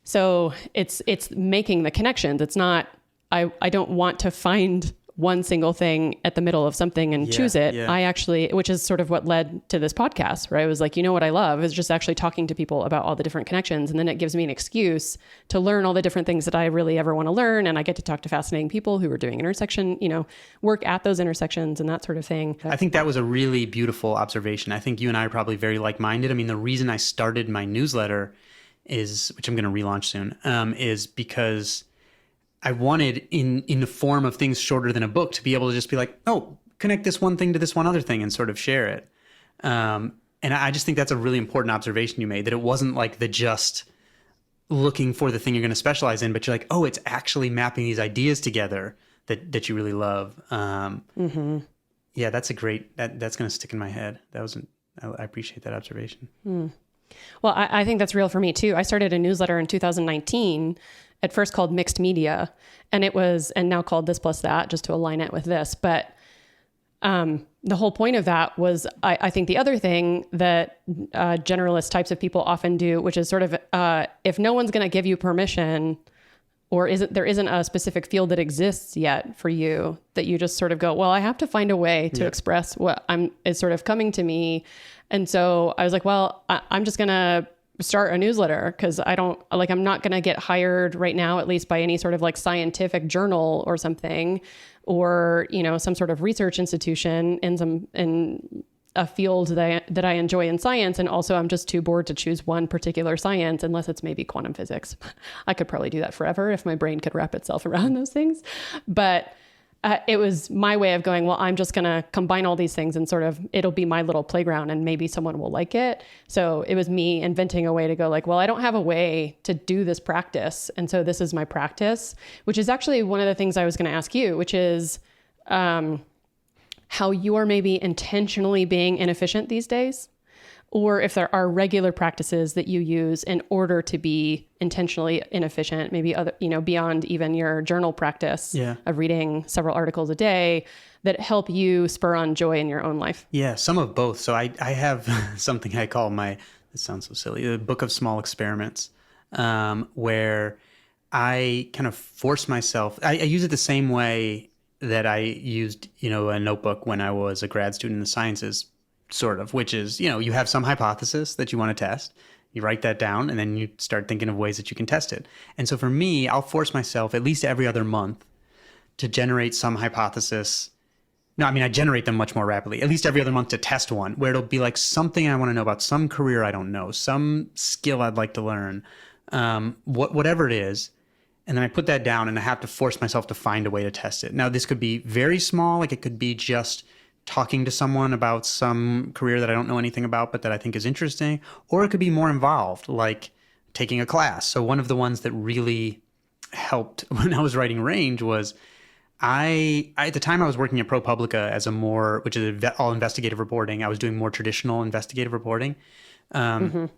So it's making the connections. It's not, I don't want to find one single thing at the middle of something and choose it. I actually, which is sort of what led to this podcast, right? I was like, what I love is just actually talking to people about all the different connections. And then it gives me an excuse to learn all the different things that I really ever want to learn. And I get to talk to fascinating people who are doing intersection, work at those intersections and that sort of thing. I think that was a really beautiful observation. I think you and I are probably very like-minded. I mean, the reason I started my newsletter is, which I'm going to relaunch soon, is because I wanted in the form of things shorter than a book to be able to just be like, oh, connect this one thing to this one other thing and sort of share it. And I just think that's a really important observation you made, that it wasn't like the just looking for the thing you're going to specialize in, but you're like, oh, it's actually mapping these ideas together that you really love. Yeah, that's a great, that's going to stick in my head. I appreciate that observation. Well, I think that's real for me too. I started a newsletter in 2019, at first called Mixed Media, and now called This Plus That, just to align it with this. But the whole point of that was, I think the other thing that generalist types of people often do, which is sort of, if no one's going to give you permission, or there isn't a specific field that exists yet for you, that you just sort of go, well, I have to find a way to express what is sort of coming to me. And so I was like, well, I'm just going to start a newsletter because I'm not going to get hired right now, at least by any sort of like scientific journal or something, or, some sort of research institution in a field that I enjoy in science. And also I'm just too bored to choose one particular science unless it's maybe quantum physics. I could probably do that forever if my brain could wrap itself around those things. But it was my way of going, well, I'm just going to combine all these things and sort of, it'll be my little playground and maybe someone will like it. So it was me inventing a way to go like, well, I don't have a way to do this practice. And so this is my practice, which is actually one of the things I was going to ask you, which is how you are maybe intentionally being inefficient these days, or if there are regular practices that you use in order to be intentionally inefficient, maybe other, beyond even your journal practice of reading several articles a day that help you spur on joy in your own life. Yeah, some of both. So I have something I call it sounds so silly, the book of small experiments, where I kind of force myself, I use it the same way that I used, a notebook when I was a grad student in the sciences, sort of, which is, you have some hypothesis that you want to test. You write that down and then you start thinking of ways that you can test it. And so for me, I'll force myself at least every other month to generate some hypothesis. No, I mean, I generate them much more rapidly, at least every other month to test one where it'll be like something I want to know about, some career I don't know, some skill I'd like to learn, whatever it is. And then I put that down and I have to force myself to find a way to test it. Now, this could be very small, like it could be just talking to someone about some career that I don't know anything about, but that I think is interesting, or it could be more involved, like taking a class. So one of the ones that really helped when I was writing Range was I at the time I was working at ProPublica as which is all investigative reporting. I was doing more traditional investigative reporting. And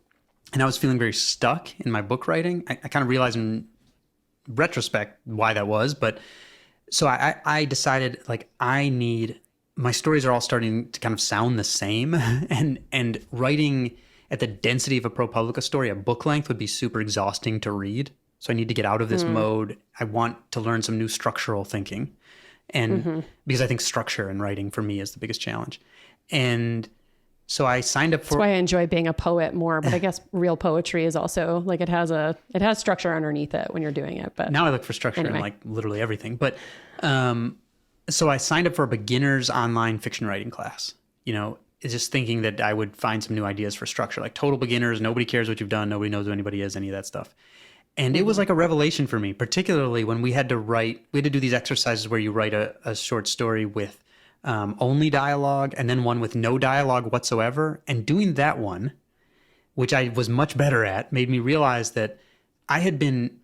I was feeling very stuck in my book writing. I kind of realized in retrospect why that was, but so I decided like my stories are all starting to kind of sound the same, and writing at the density of a ProPublica story at book length would be super exhausting to read. So I need to get out of this mode. I want to learn some new structural thinking, and because I think structure in writing for me is the biggest challenge. And so I signed up for. That's why I enjoy being a poet more, but I guess real poetry is also like it has structure underneath it when you're doing it. But now I look for structure in like literally everything. But so I signed up for a beginner's online fiction writing class, just thinking that I would find some new ideas for structure, like total beginners. Nobody cares what you've done. Nobody knows who anybody is, any of that stuff. And it was like a revelation for me, particularly when we had to do these exercises where you write a short story with only dialogue and then one with no dialogue whatsoever. And doing that one, which I was much better at, made me realize that I had been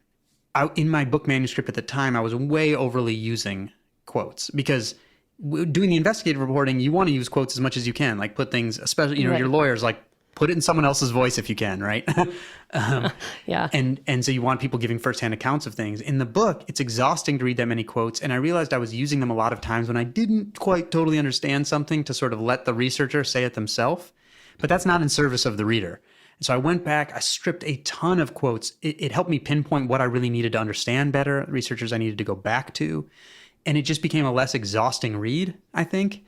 in my book manuscript at the time, I was way overly using quotes, because doing the investigative reporting, you want to use quotes as much as you can, like put things, especially, your lawyers, like put it in someone else's voice if you can, right? Yeah. And so you want people giving firsthand accounts of things. In the book, it's exhausting to read that many quotes. And I realized I was using them a lot of times when I didn't quite totally understand something, to sort of let the researcher say it themselves. But that's not in service of the reader. And so I went back, I stripped a ton of quotes. It helped me pinpoint what I really needed to understand better, researchers I needed to go back to. And it just became a less exhausting read, I think,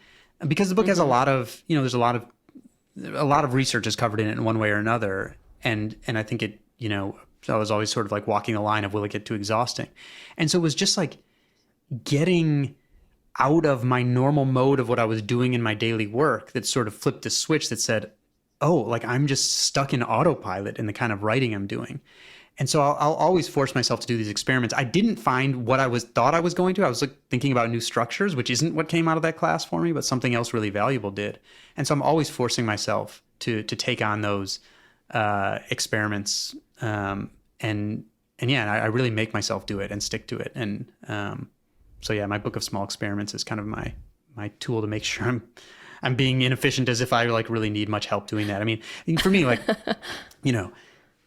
because the book has a lot of, there's a lot of research is covered in it in one way or another. And I think it, I was always sort of like walking the line of, will it get too exhausting? And so it was just like getting out of my normal mode of what I was doing in my daily work that sort of flipped the switch that said, oh, like I'm just stuck in autopilot in the kind of writing I'm doing. And so I'll always force myself to do these experiments. I didn't find what I thought I was going to. I was like thinking about new structures, which isn't what came out of that class for me, but something else really valuable did. And so I'm always forcing myself to take on those experiments. And I really make myself do it and stick to it. And so yeah, my book of small experiments is kind of my tool to make sure I'm being inefficient, as if I like really need much help doing that. I mean, for me, like,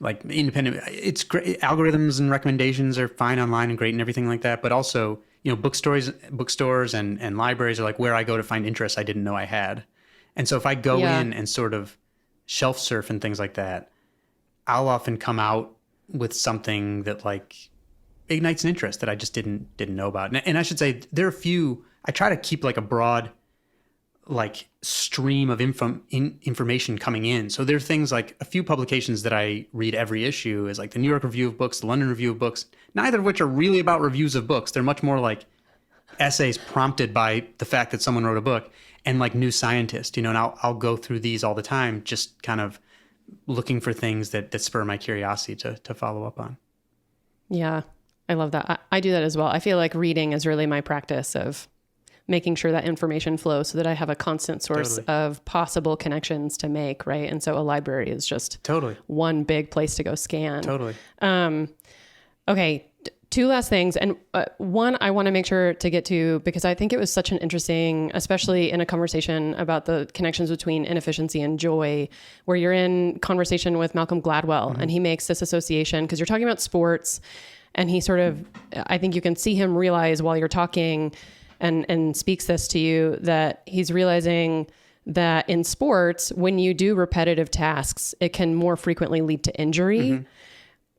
like independent, it's great. Algorithms and recommendations are fine online and great and everything like that. But also, bookstores and libraries are like where I go to find interests I didn't know I had. And so if I go in and sort of shelf surf and things like that, I'll often come out with something that like ignites an interest that I just didn't know about. And I should say there are a few, I try to keep like a broad like stream of information coming in. So there are things like a few publications that I read every issue is like the New York Review of Books, the London Review of Books, neither of which are really about reviews of books. They're much more like essays prompted by the fact that someone wrote a book, and like New Scientist, and I'll go through these all the time, just kind of looking for things that spur my curiosity to follow up on. Yeah, I love that. I do that as well. I feel like reading is really my practice of making sure that information flows so that I have a constant source of possible connections to make, right? And so a library is just one big place to go scan. Okay, two last things. And one I want to make sure to get to, because I think it was such an interesting, especially in a conversation about the connections between inefficiency and joy, where you're in conversation with Malcolm Gladwell, and he makes this association because you're talking about sports, and he sort of, I think you can see him realize while you're talking and speaks this to you, that he's realizing that in sports, when you do repetitive tasks, it can more frequently lead to injury.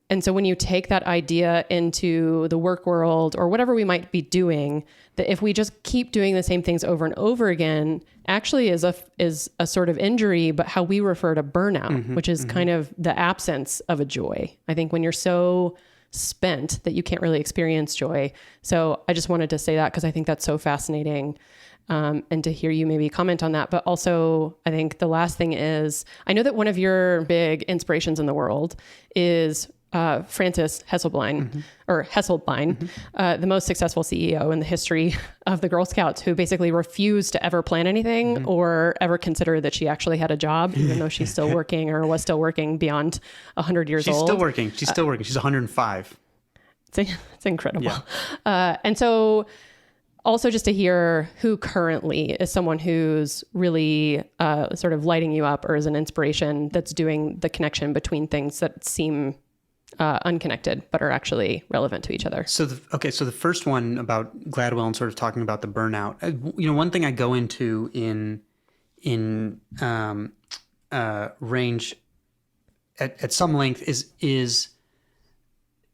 And so when you take that idea into the work world or whatever we might be doing, that if we just keep doing the same things over and over again, actually is a sort of injury, but how we refer to burnout, which is kind of the absence of a joy. I think when you're so spent that you can't really experience joy. So I just wanted to say that because I think that's so fascinating, and to hear you maybe comment on that. But also, I think the last thing is, I know that one of your big inspirations in the world is Frances Hesselbein, the most successful CEO in the history of the Girl Scouts, who basically refused to ever plan anything or ever consider that she actually had a job, even though she's still working or was still working beyond 100 years old. She's still working. She's 105. It's incredible. Yeah. And so also just to hear who currently is someone who's really sort of lighting you up or is an inspiration that's doing the connection between things that seem unconnected, but are actually relevant to each other. So the first one about Gladwell and sort of talking about the burnout, one thing I go into in range at some length is,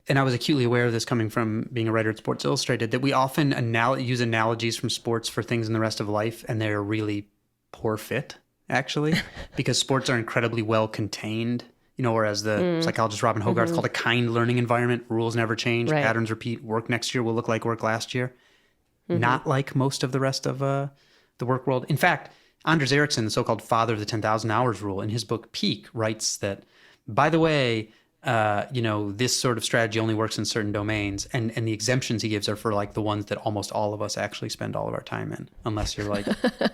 and I was acutely aware of this coming from being a writer at Sports Illustrated, that we often use analogies from sports for things in the rest of life, and they're really poor fit, actually, because sports are incredibly well contained. Whereas the psychologist Robin Hogarth called a kind learning environment, rules never change, patterns repeat, work next year will look like work last year. Not like most of the rest of the work world. In fact, Anders Ericsson, the so-called father of the 10,000 hours rule, in his book Peak, writes that, by the way, this sort of strategy only works in certain domains, and the exemptions he gives are for like the ones that almost all of us actually spend all of our time in, unless you're like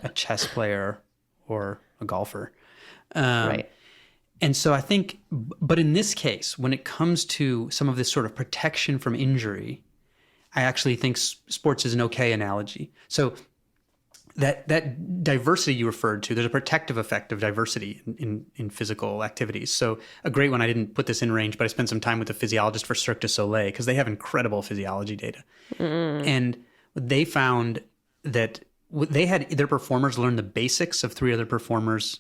a chess player or a golfer. Right. And so I think, but in this case, when it comes to some of this sort of protection from injury, I actually think sports is an okay analogy. So that diversity you referred to, there's a protective effect of diversity in physical activities. So a great one, I didn't put this in range, but I spent some time with a physiologist for Cirque du Soleil because they have incredible physiology data. And they found that they had their performers learn the basics of three other performers'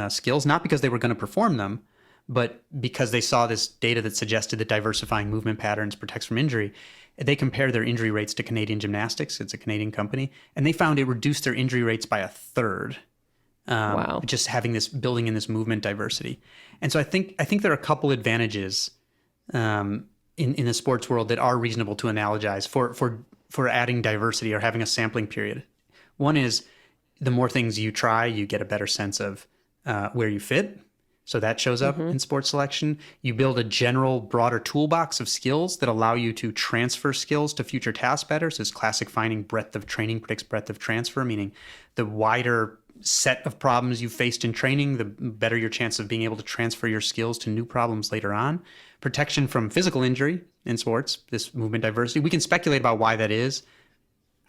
skills, not because they were going to perform them, but because they saw this data that suggested that diversifying movement patterns protects from injury. They compared their injury rates to Canadian Gymnastics. It's a Canadian company. And they found it reduced their injury rates by a third. Wow. Just having this, building in this movement diversity. And so I think there are a couple advantages in the sports world that are reasonable to analogize for adding diversity or having a sampling period. One is the more things you try, you get a better sense of where you fit. So that shows up in sports selection. You build a general, broader toolbox of skills that allow you to transfer skills to future tasks better. So it's classic finding breadth of training predicts breadth of transfer, meaning the wider set of problems you faced in training, the better your chance of being able to transfer your skills to new problems later on. Protection from physical injury in sports, this movement diversity. We can speculate about why that is.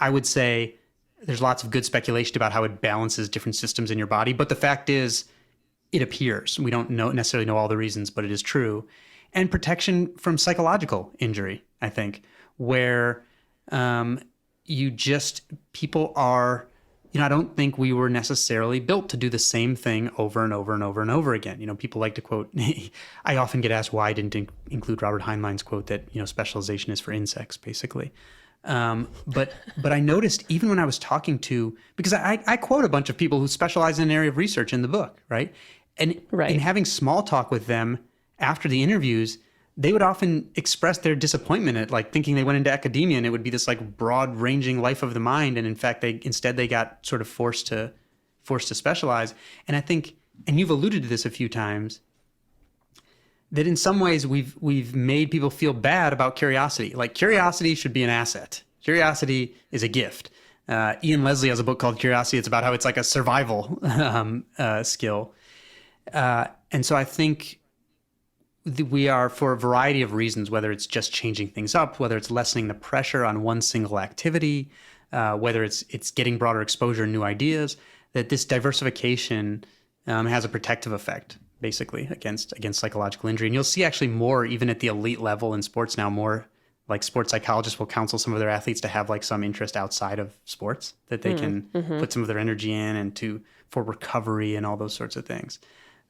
I would say there's lots of good speculation about how it balances different systems in your body. But the fact is, it appears. We don't necessarily know all the reasons, but it is true. And protection from psychological injury, I think, where people are, I don't think we were necessarily built to do the same thing over and over and over and over again. People like to quote, I often get asked why I didn't include Robert Heinlein's quote that, specialization is for insects, basically. But I noticed even when I was talking to, because I quote a bunch of people who specialize in an area of research in the book, right? And in having small talk with them after the interviews, they would often express their disappointment at like thinking they went into academia and it would be this like broad ranging life of the mind. And in fact, they got sort of forced to specialize. And I think, and you've alluded to this a few times, that in some ways we've made people feel bad about curiosity. Like curiosity should be an asset. Curiosity is a gift. Ian Leslie has a book called Curiosity. It's about how it's like a survival skill. And so I think we are, for a variety of reasons, whether it's just changing things up, whether it's lessening the pressure on one single activity, whether it's getting broader exposure and new ideas, that this diversification has a protective effect, basically, against psychological injury. And you'll see actually more, even at the elite level in sports now, more like sports psychologists will counsel some of their athletes to have like some interest outside of sports that they can put some of their energy in and for recovery and all those sorts of things.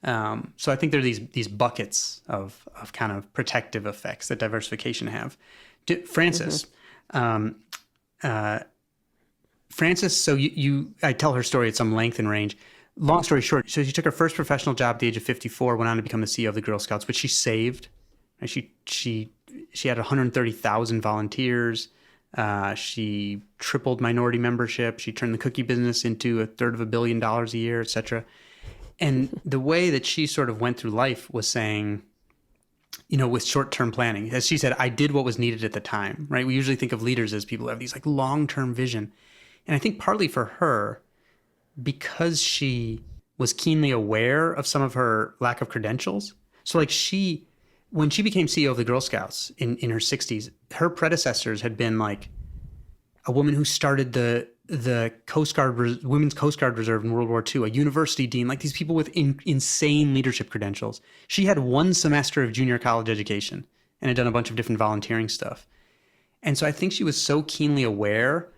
So I think there are these buckets of kind of protective effects that diversification have. Frances, so I tell her story at some length and range. Long story short, so she took her first professional job at the age of 54, went on to become the CEO of the Girl Scouts, which she saved. She had 130,000 volunteers. She tripled minority membership. She turned the cookie business into $350 million a year, et cetera. And the way that she sort of went through life was saying, with short-term planning, as she said, I did what was needed at the time, right? We usually think of leaders as people who have these like long-term vision. And I think partly for her, because she was keenly aware of some of her lack of credentials. So like when she became CEO of the Girl Scouts in her 60s, her predecessors had been like a woman who started the Coast Guard, Women's Coast Guard Reserve in World War II, a university dean, like these people with insane leadership credentials. She had one semester of junior college education and had done a bunch of different volunteering stuff. And so I think she was so keenly aware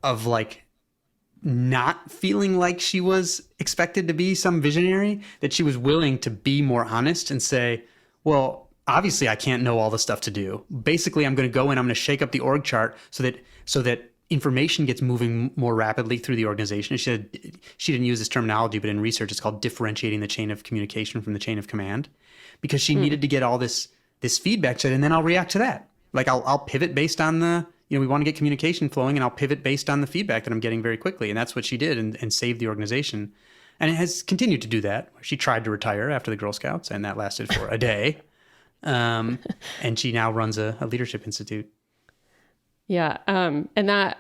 of like not feeling like she was expected to be some visionary that she was willing to be more honest and say, well, obviously I can't know all the stuff to do. Basically, I'm going to go in, I'm going to shake up the org chart so that information gets moving more rapidly through the organization. She didn't use this terminology, but in research, it's called differentiating the chain of communication from the chain of command, because she needed to get all this feedback, and then I'll react to that. Like I'll pivot based on we want to get communication flowing, and I'll pivot based on the feedback that I'm getting very quickly. And that's what she did and saved the organization. And it has continued to do that. She tried to retire after the Girl Scouts, and that lasted for a day. And she now runs a leadership institute. Yeah. And that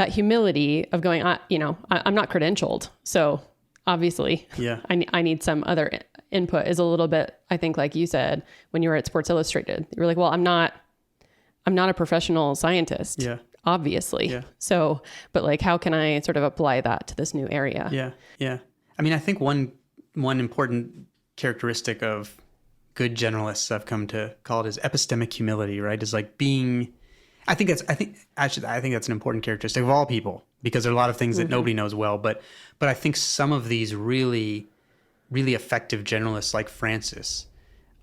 humility of going, I'm not credentialed. So obviously I need some other input is a little bit, I think, like you said, when you were at Sports Illustrated, you were like, well, I'm not a professional scientist, obviously. Yeah. So, but like, how can I sort of apply that to this new area? Yeah. Yeah. I mean, I think one important characteristic of good generalists, I've come to call it, is epistemic humility, right? Is like being, I think that's an important characteristic of all people, because there are a lot of things that nobody knows well, but I think some of these really, really effective generalists like Frances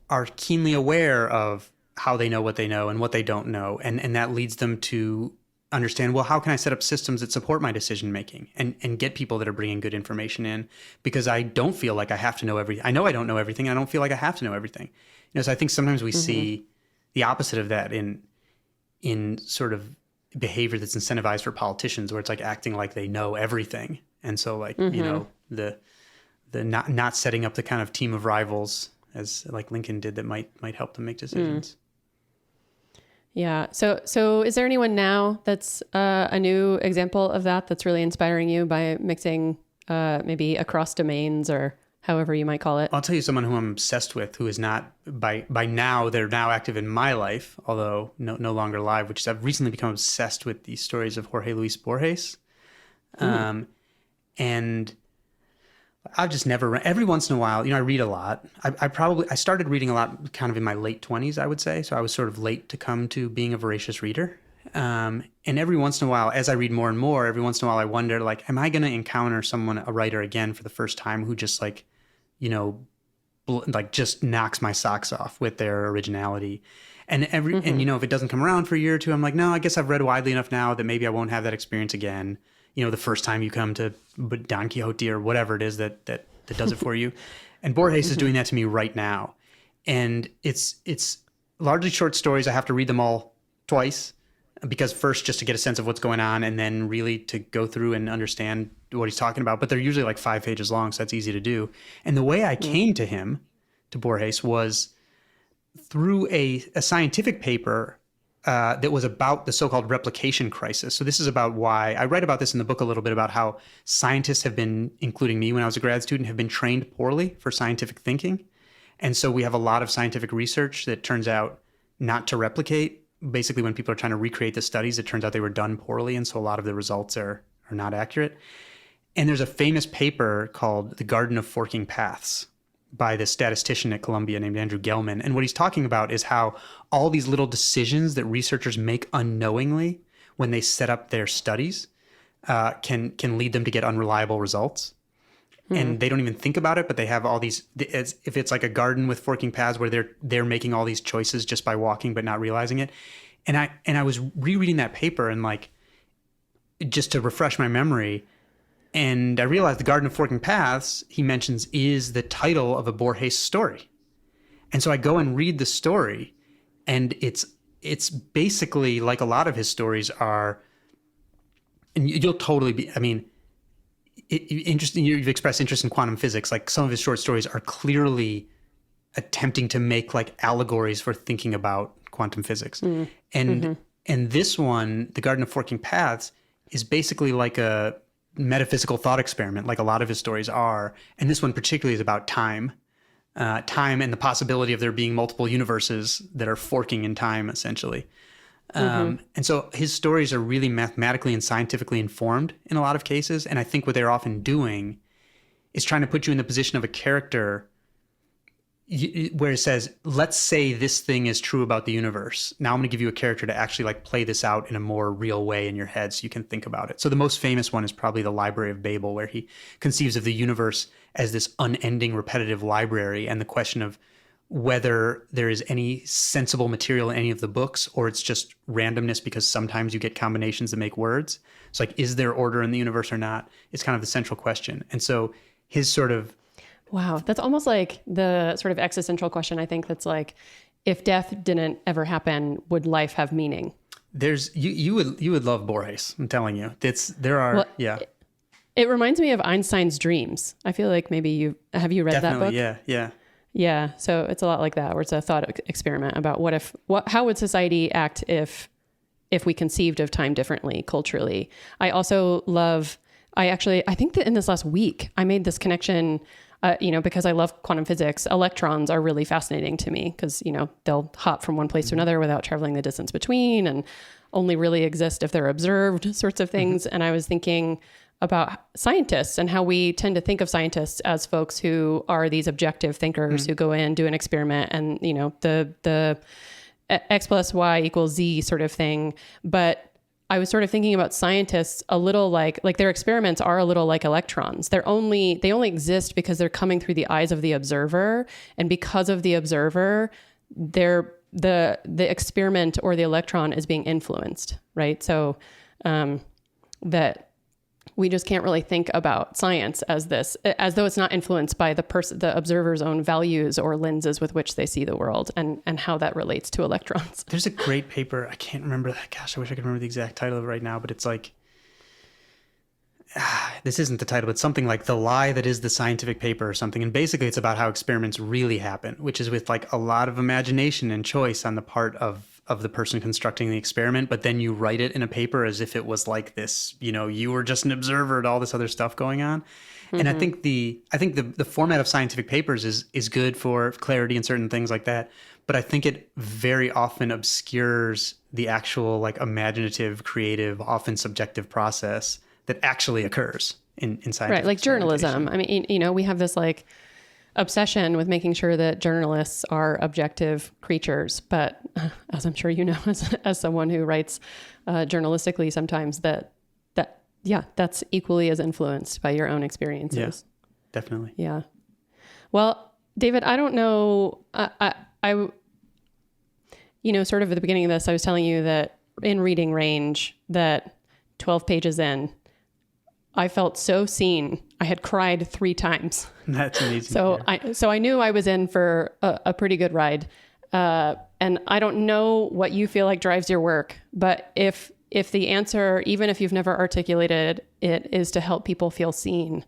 are keenly aware of how they know what they know and what they don't know. And that leads them to understand, well, how can I set up systems that support my decision making and get people that are bringing good information in, because I don't feel like I have to know everything. I know I don't know everything, and I don't feel like I have to know everything. So I think sometimes we see the opposite of that in sort of behavior that's incentivized for politicians, where it's like acting like they know everything. And so like, the not setting up the kind of team of rivals as like Lincoln did that might help them make decisions. Yeah. So is there anyone now that's a new example of that's really inspiring you by mixing maybe across domains, or however you might call it? I'll tell you someone who I'm obsessed with, who is not by now, they're now active in my life, although no longer alive, which is I've recently become obsessed with these stories of Jorge Luis Borges. And I've just never, every once in a while, I read a lot. I started reading a lot kind of in my late 20s, I would say. So I was sort of late to come to being a voracious reader. And every once in a while, as I read more and more, every once in a while I wonder, like, am I going to encounter a writer again for the first time who just like, just knocks my socks off with their originality? And and if it doesn't come around for a year or two, I'm like, no, I guess I've read widely enough now that maybe I won't have that experience again. The first time you come to Don Quixote or whatever it is that does it for you. And Borges is doing that to me right now. And it's largely short stories. I have to read them all twice, because first just to get a sense of what's going on, and then really to go through and understand what he's talking about. But they're usually like 5 pages long, so that's easy to do. And the way I came to Borges, was through a scientific paper that was about the so-called replication crisis. So this is about why I write about this in the book a little bit, about how scientists have been, including me when I was a grad student, have been trained poorly for scientific thinking. And so we have a lot of scientific research that turns out not to replicate. Basically, when people are trying to recreate the studies, it turns out they were done poorly. And so a lot of the results are not accurate. And there's a famous paper called The Garden of Forking Paths by this statistician at Columbia named Andrew Gelman. And what he's talking about is how all these little decisions that researchers make unknowingly when they set up their studies can lead them to get unreliable results. And they don't even think about it, but they have all these, as if it's like a garden with forking paths where they're making all these choices just by walking but not realizing it. And I was rereading that paper and like just to refresh my memory, and I realized The Garden of Forking Paths, he mentions, is the title of a Borges story. And so I go and read the story, and it's basically like a lot of his stories are, and you'll totally be, I mean, interesting. You've expressed interest in quantum physics. Like some of his short stories are clearly attempting to make like allegories for thinking about quantum physics. And this one, The Garden of Forking Paths, is basically like a metaphysical thought experiment, like a lot of his stories are. And this one particularly is about time and the possibility of there being multiple universes that are forking in time, essentially. And so his stories are really mathematically and scientifically informed in a lot of cases. And I think what they're often doing is trying to put you in the position of a character where it says, let's say this thing is true about the universe. Now I'm going to give you a character to actually like play this out in a more real way in your head so you can think about it. So the most famous one is probably the Library of Babel, where he conceives of the universe as this unending repetitive library, and the question of whether there is any sensible material in any of the books, or it's just randomness because sometimes you get combinations that make words. It's like, is there order in the universe or not? It's kind of the central question. And so his sort of... Wow. That's almost like the sort of existential question, I think, that's like, if death didn't ever happen, would life have meaning? There's, you would love Borges, I'm telling you. It reminds me of Einstein's dreams. I feel like maybe have you read Definitely, that book? Yeah. Yeah. So it's a lot like that, where it's a thought experiment about how would society act if we conceived of time differently culturally. I also love, I think that in this last week, I made this connection, because I love quantum physics. Electrons are really fascinating to me because, they'll hop from one place to another without traveling the distance between, and only really exist if they're observed, sorts of things. And I was thinking about scientists and how we tend to think of scientists as folks who are these objective thinkers who go in, do an experiment, and, the X plus Y equals Z sort of thing. But I was sort of thinking about scientists a little like their experiments are a little like electrons. They only exist because they're coming through the eyes of the observer. And because of the observer, the experiment or the electron is being influenced, right? So that we just can't really think about science as though it's not influenced by the observer's own values or lenses with which they see the world, and how that relates to electrons. There's a great paper. I can't remember that. Gosh, I wish I could remember the exact title of it right now, but it's like, this isn't the title, but something like The Lie That Is the Scientific Paper or something. And basically it's about how experiments really happen, which is with like a lot of imagination and choice on the part of the person constructing the experiment, but then you write it in a paper as if it was like this, you were just an observer and all this other stuff going on. And I think the format of scientific papers is good for clarity and certain things like that. But I think it very often obscures the actual like imaginative, creative, often subjective process that actually occurs in scientific. Right, like journalism. I mean, we have this like obsession with making sure that journalists are objective creatures. But as I'm sure you know, as someone who writes journalistically sometimes, that's equally as influenced by your own experiences. Yeah, definitely. Yeah. Well, David, I don't know. sort of at the beginning of this, I was telling you that in reading range, that 12 pages in, I felt so seen. I had cried 3 times. That's amazing. So I knew I was in for a pretty good ride. And I don't know what you feel like drives your work, but if the answer, even if you've never articulated it, is to help people feel seen,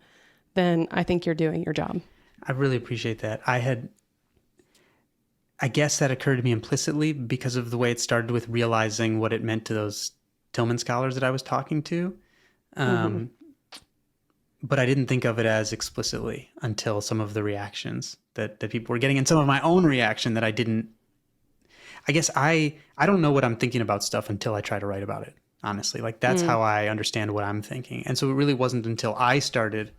then I think you're doing your job. I really appreciate that. I guess that occurred to me implicitly because of the way it started with realizing what it meant to those Tillman scholars that I was talking to. But I didn't think of it as explicitly until some of the reactions that people were getting, and some of my own reaction that I didn't. I guess I don't know what I'm thinking about stuff until I try to write about it, honestly. Like that's how I understand what I'm thinking. And so it really wasn't until I started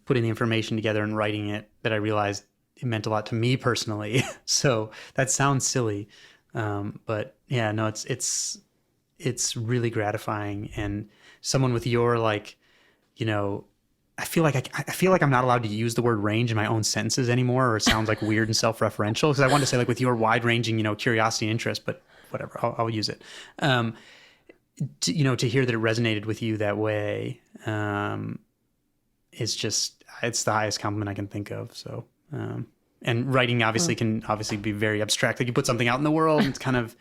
putting the information together and writing it that I realized it meant a lot to me personally. So that sounds silly. But yeah, no, it's really gratifying. And someone with your I feel like I'm not allowed to use the word range in my own sentences anymore, or it sounds like weird and self-referential, because I wanted to say like with your wide-ranging, curiosity and interest, but whatever, I'll use it. To hear that it resonated with you that way, it's the highest compliment I can think of. So, and writing can be very abstract. Like you put something out in the world, and it's kind of,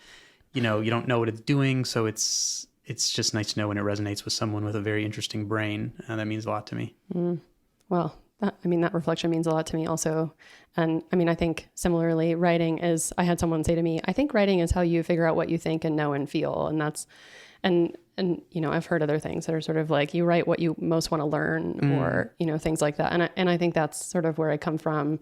you don't know what it's doing. So it's just nice to know when it resonates with someone with a very interesting brain. That means a lot to me. Well, that reflection means a lot to me also. And I think similarly, writing is, I had someone say to me, I think writing is how you figure out what you think and know and feel. And that's, and I've heard other things that are sort of like, you write what you most want to learn or, things like that. And I think that's sort of where I come from.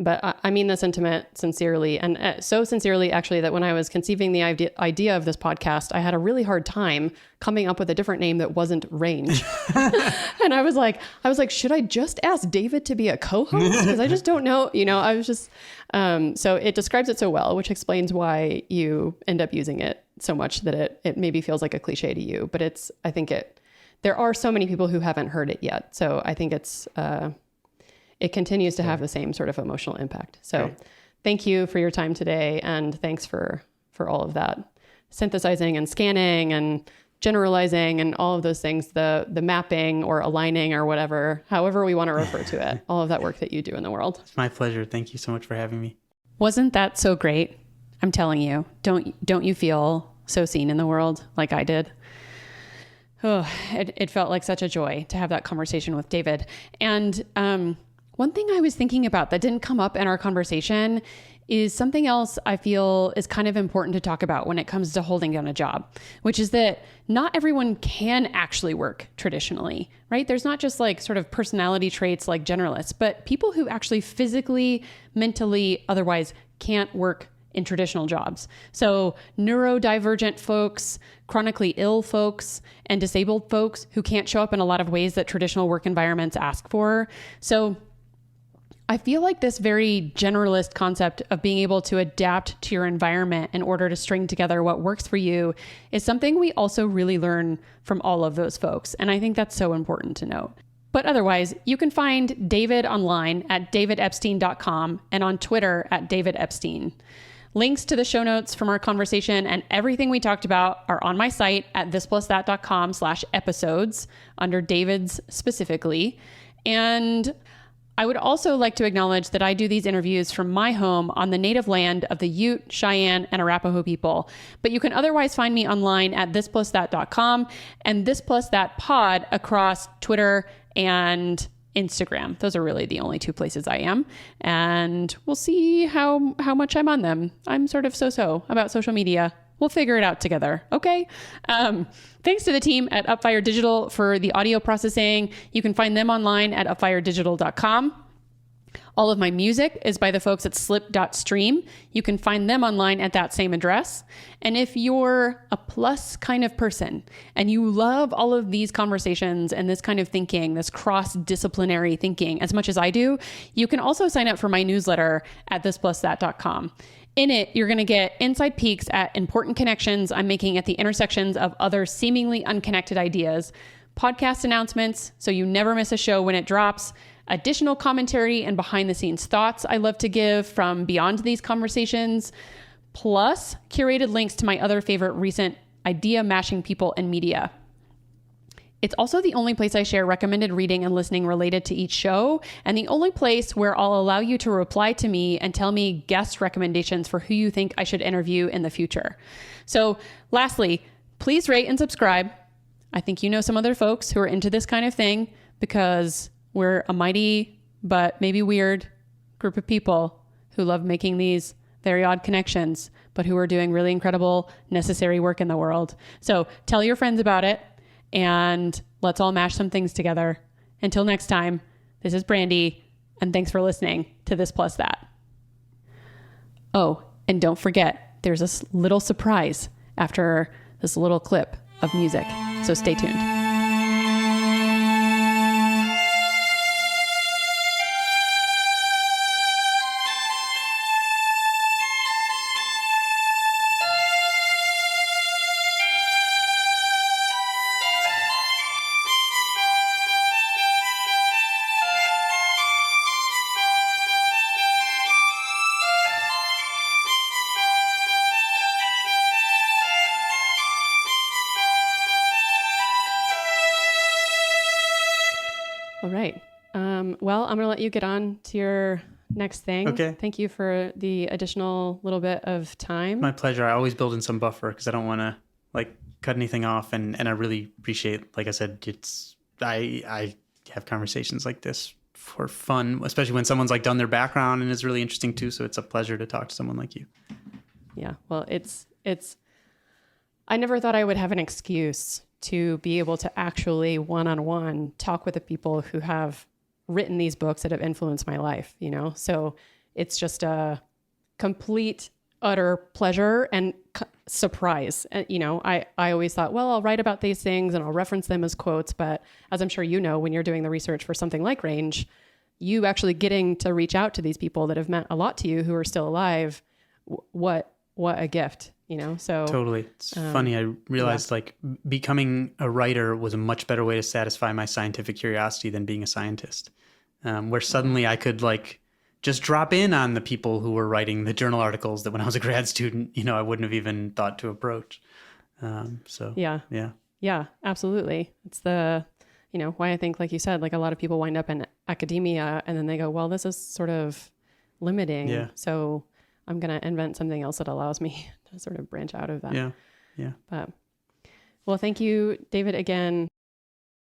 But I mean this sincerely, and so sincerely, actually, that when I was conceiving the idea of this podcast, I had a really hard time coming up with a different name that wasn't Range. And I was like, should I just ask David to be a co-host? Because I just don't know. I was just, so it describes it so well, which explains why you end up using it so much that it maybe feels like a cliche to you. But there are so many people who haven't heard it yet. So I think it continues to have the same sort of emotional impact. So Thank you for your time today. And thanks for all of that synthesizing and scanning and generalizing and all of those things, the mapping or aligning or whatever, however we want to refer to it, all of that work that you do in the world. It's my pleasure. Thank you so much for having me. Wasn't that so great? I'm telling you, don't you feel so seen in the world like I did? Oh, it felt like such a joy to have that conversation with David. And, one thing I was thinking about that didn't come up in our conversation is something else I feel is kind of important to talk about when it comes to holding down a job, which is that not everyone can actually work traditionally, right? There's not just like sort of personality traits like generalists, but people who actually physically, mentally, otherwise can't work in traditional jobs. So neurodivergent folks, chronically ill folks, and disabled folks who can't show up in a lot of ways that traditional work environments ask for. So I feel like this very generalist concept of being able to adapt to your environment in order to string together what works for you is something we also really learn from all of those folks. And I think that's so important to note. But otherwise, you can find David online at davidepstein.com and on Twitter at David Epstein. Links to the show notes from our conversation and everything we talked about are on my site at thisplusThat.com/episodes under David's specifically. And I would also like to acknowledge that I do these interviews from my home on the native land of the Ute, Cheyenne, and Arapaho people. But you can otherwise find me online at thisplusThat.com and thisplusThatPod across Twitter and Instagram. Those are really the only 2 places I am. And we'll see how much I'm on them. I'm sort of so-so about social media. We'll figure it out together. Okay. Thanks to the team at Upfire Digital for the audio processing. You can find them online at upfiredigital.com. All of my music is by the folks at slip.stream. You can find them online at that same address. And if you're a plus kind of person and you love all of these conversations and this kind of thinking, this cross-disciplinary thinking as much as I do, you can also sign up for my newsletter at thisplusThat.com. In it, you're going to get inside peeks at important connections I'm making at the intersections of other seemingly unconnected ideas, podcast announcements so you never miss a show when it drops, additional commentary and behind the scenes thoughts I love to give from beyond these conversations, plus curated links to my other favorite recent idea mashing people and media. It's also the only place I share recommended reading and listening related to each show, and the only place where I'll allow you to reply to me and tell me guest recommendations for who you think I should interview in the future. So lastly, please rate and subscribe. I think you know some other folks who are into this kind of thing, because we're a mighty but maybe weird group of people who love making these very odd connections, but who are doing really incredible, necessary work in the world. So tell your friends about it, and let's all mash some things together. Until next time, this is Brandy, and thanks for listening to This Plus That. Oh, and don't forget, there's a little surprise after this little clip of music, so stay tuned. All right. Well, I'm going to let you get on to your next thing. Okay. Thank you for the additional little bit of time. My pleasure. I always build in some buffer because I don't want to like cut anything off. And I really appreciate, like I said, I have conversations like this for fun, especially when someone's like done their background and is really interesting too. So it's a pleasure to talk to someone like you. Yeah. Well, I never thought I would have an excuse to be able to actually one-on-one talk with the people who have written these books that have influenced my life, you know? So it's just a complete, utter pleasure and surprise. You know, I always thought, well, I'll write about these things and I'll reference them as quotes. But as I'm sure you know, when you're doing the research for something like Range, you actually getting to reach out to these people that have meant a lot to you who are still alive, what a gift. You know, so totally. It's funny. I realized like becoming a writer was a much better way to satisfy my scientific curiosity than being a scientist, where suddenly I could like just drop in on the people who were writing the journal articles that when I was a grad student, you know, I wouldn't have even thought to approach. Yeah, absolutely. It's the, you know, why I think, like you said, like a lot of people wind up in academia and then they go, well, this is sort of limiting. Yeah. So I'm going to invent something else that allows me to sort of branch out of that. Yeah. But, well, thank you, David, again.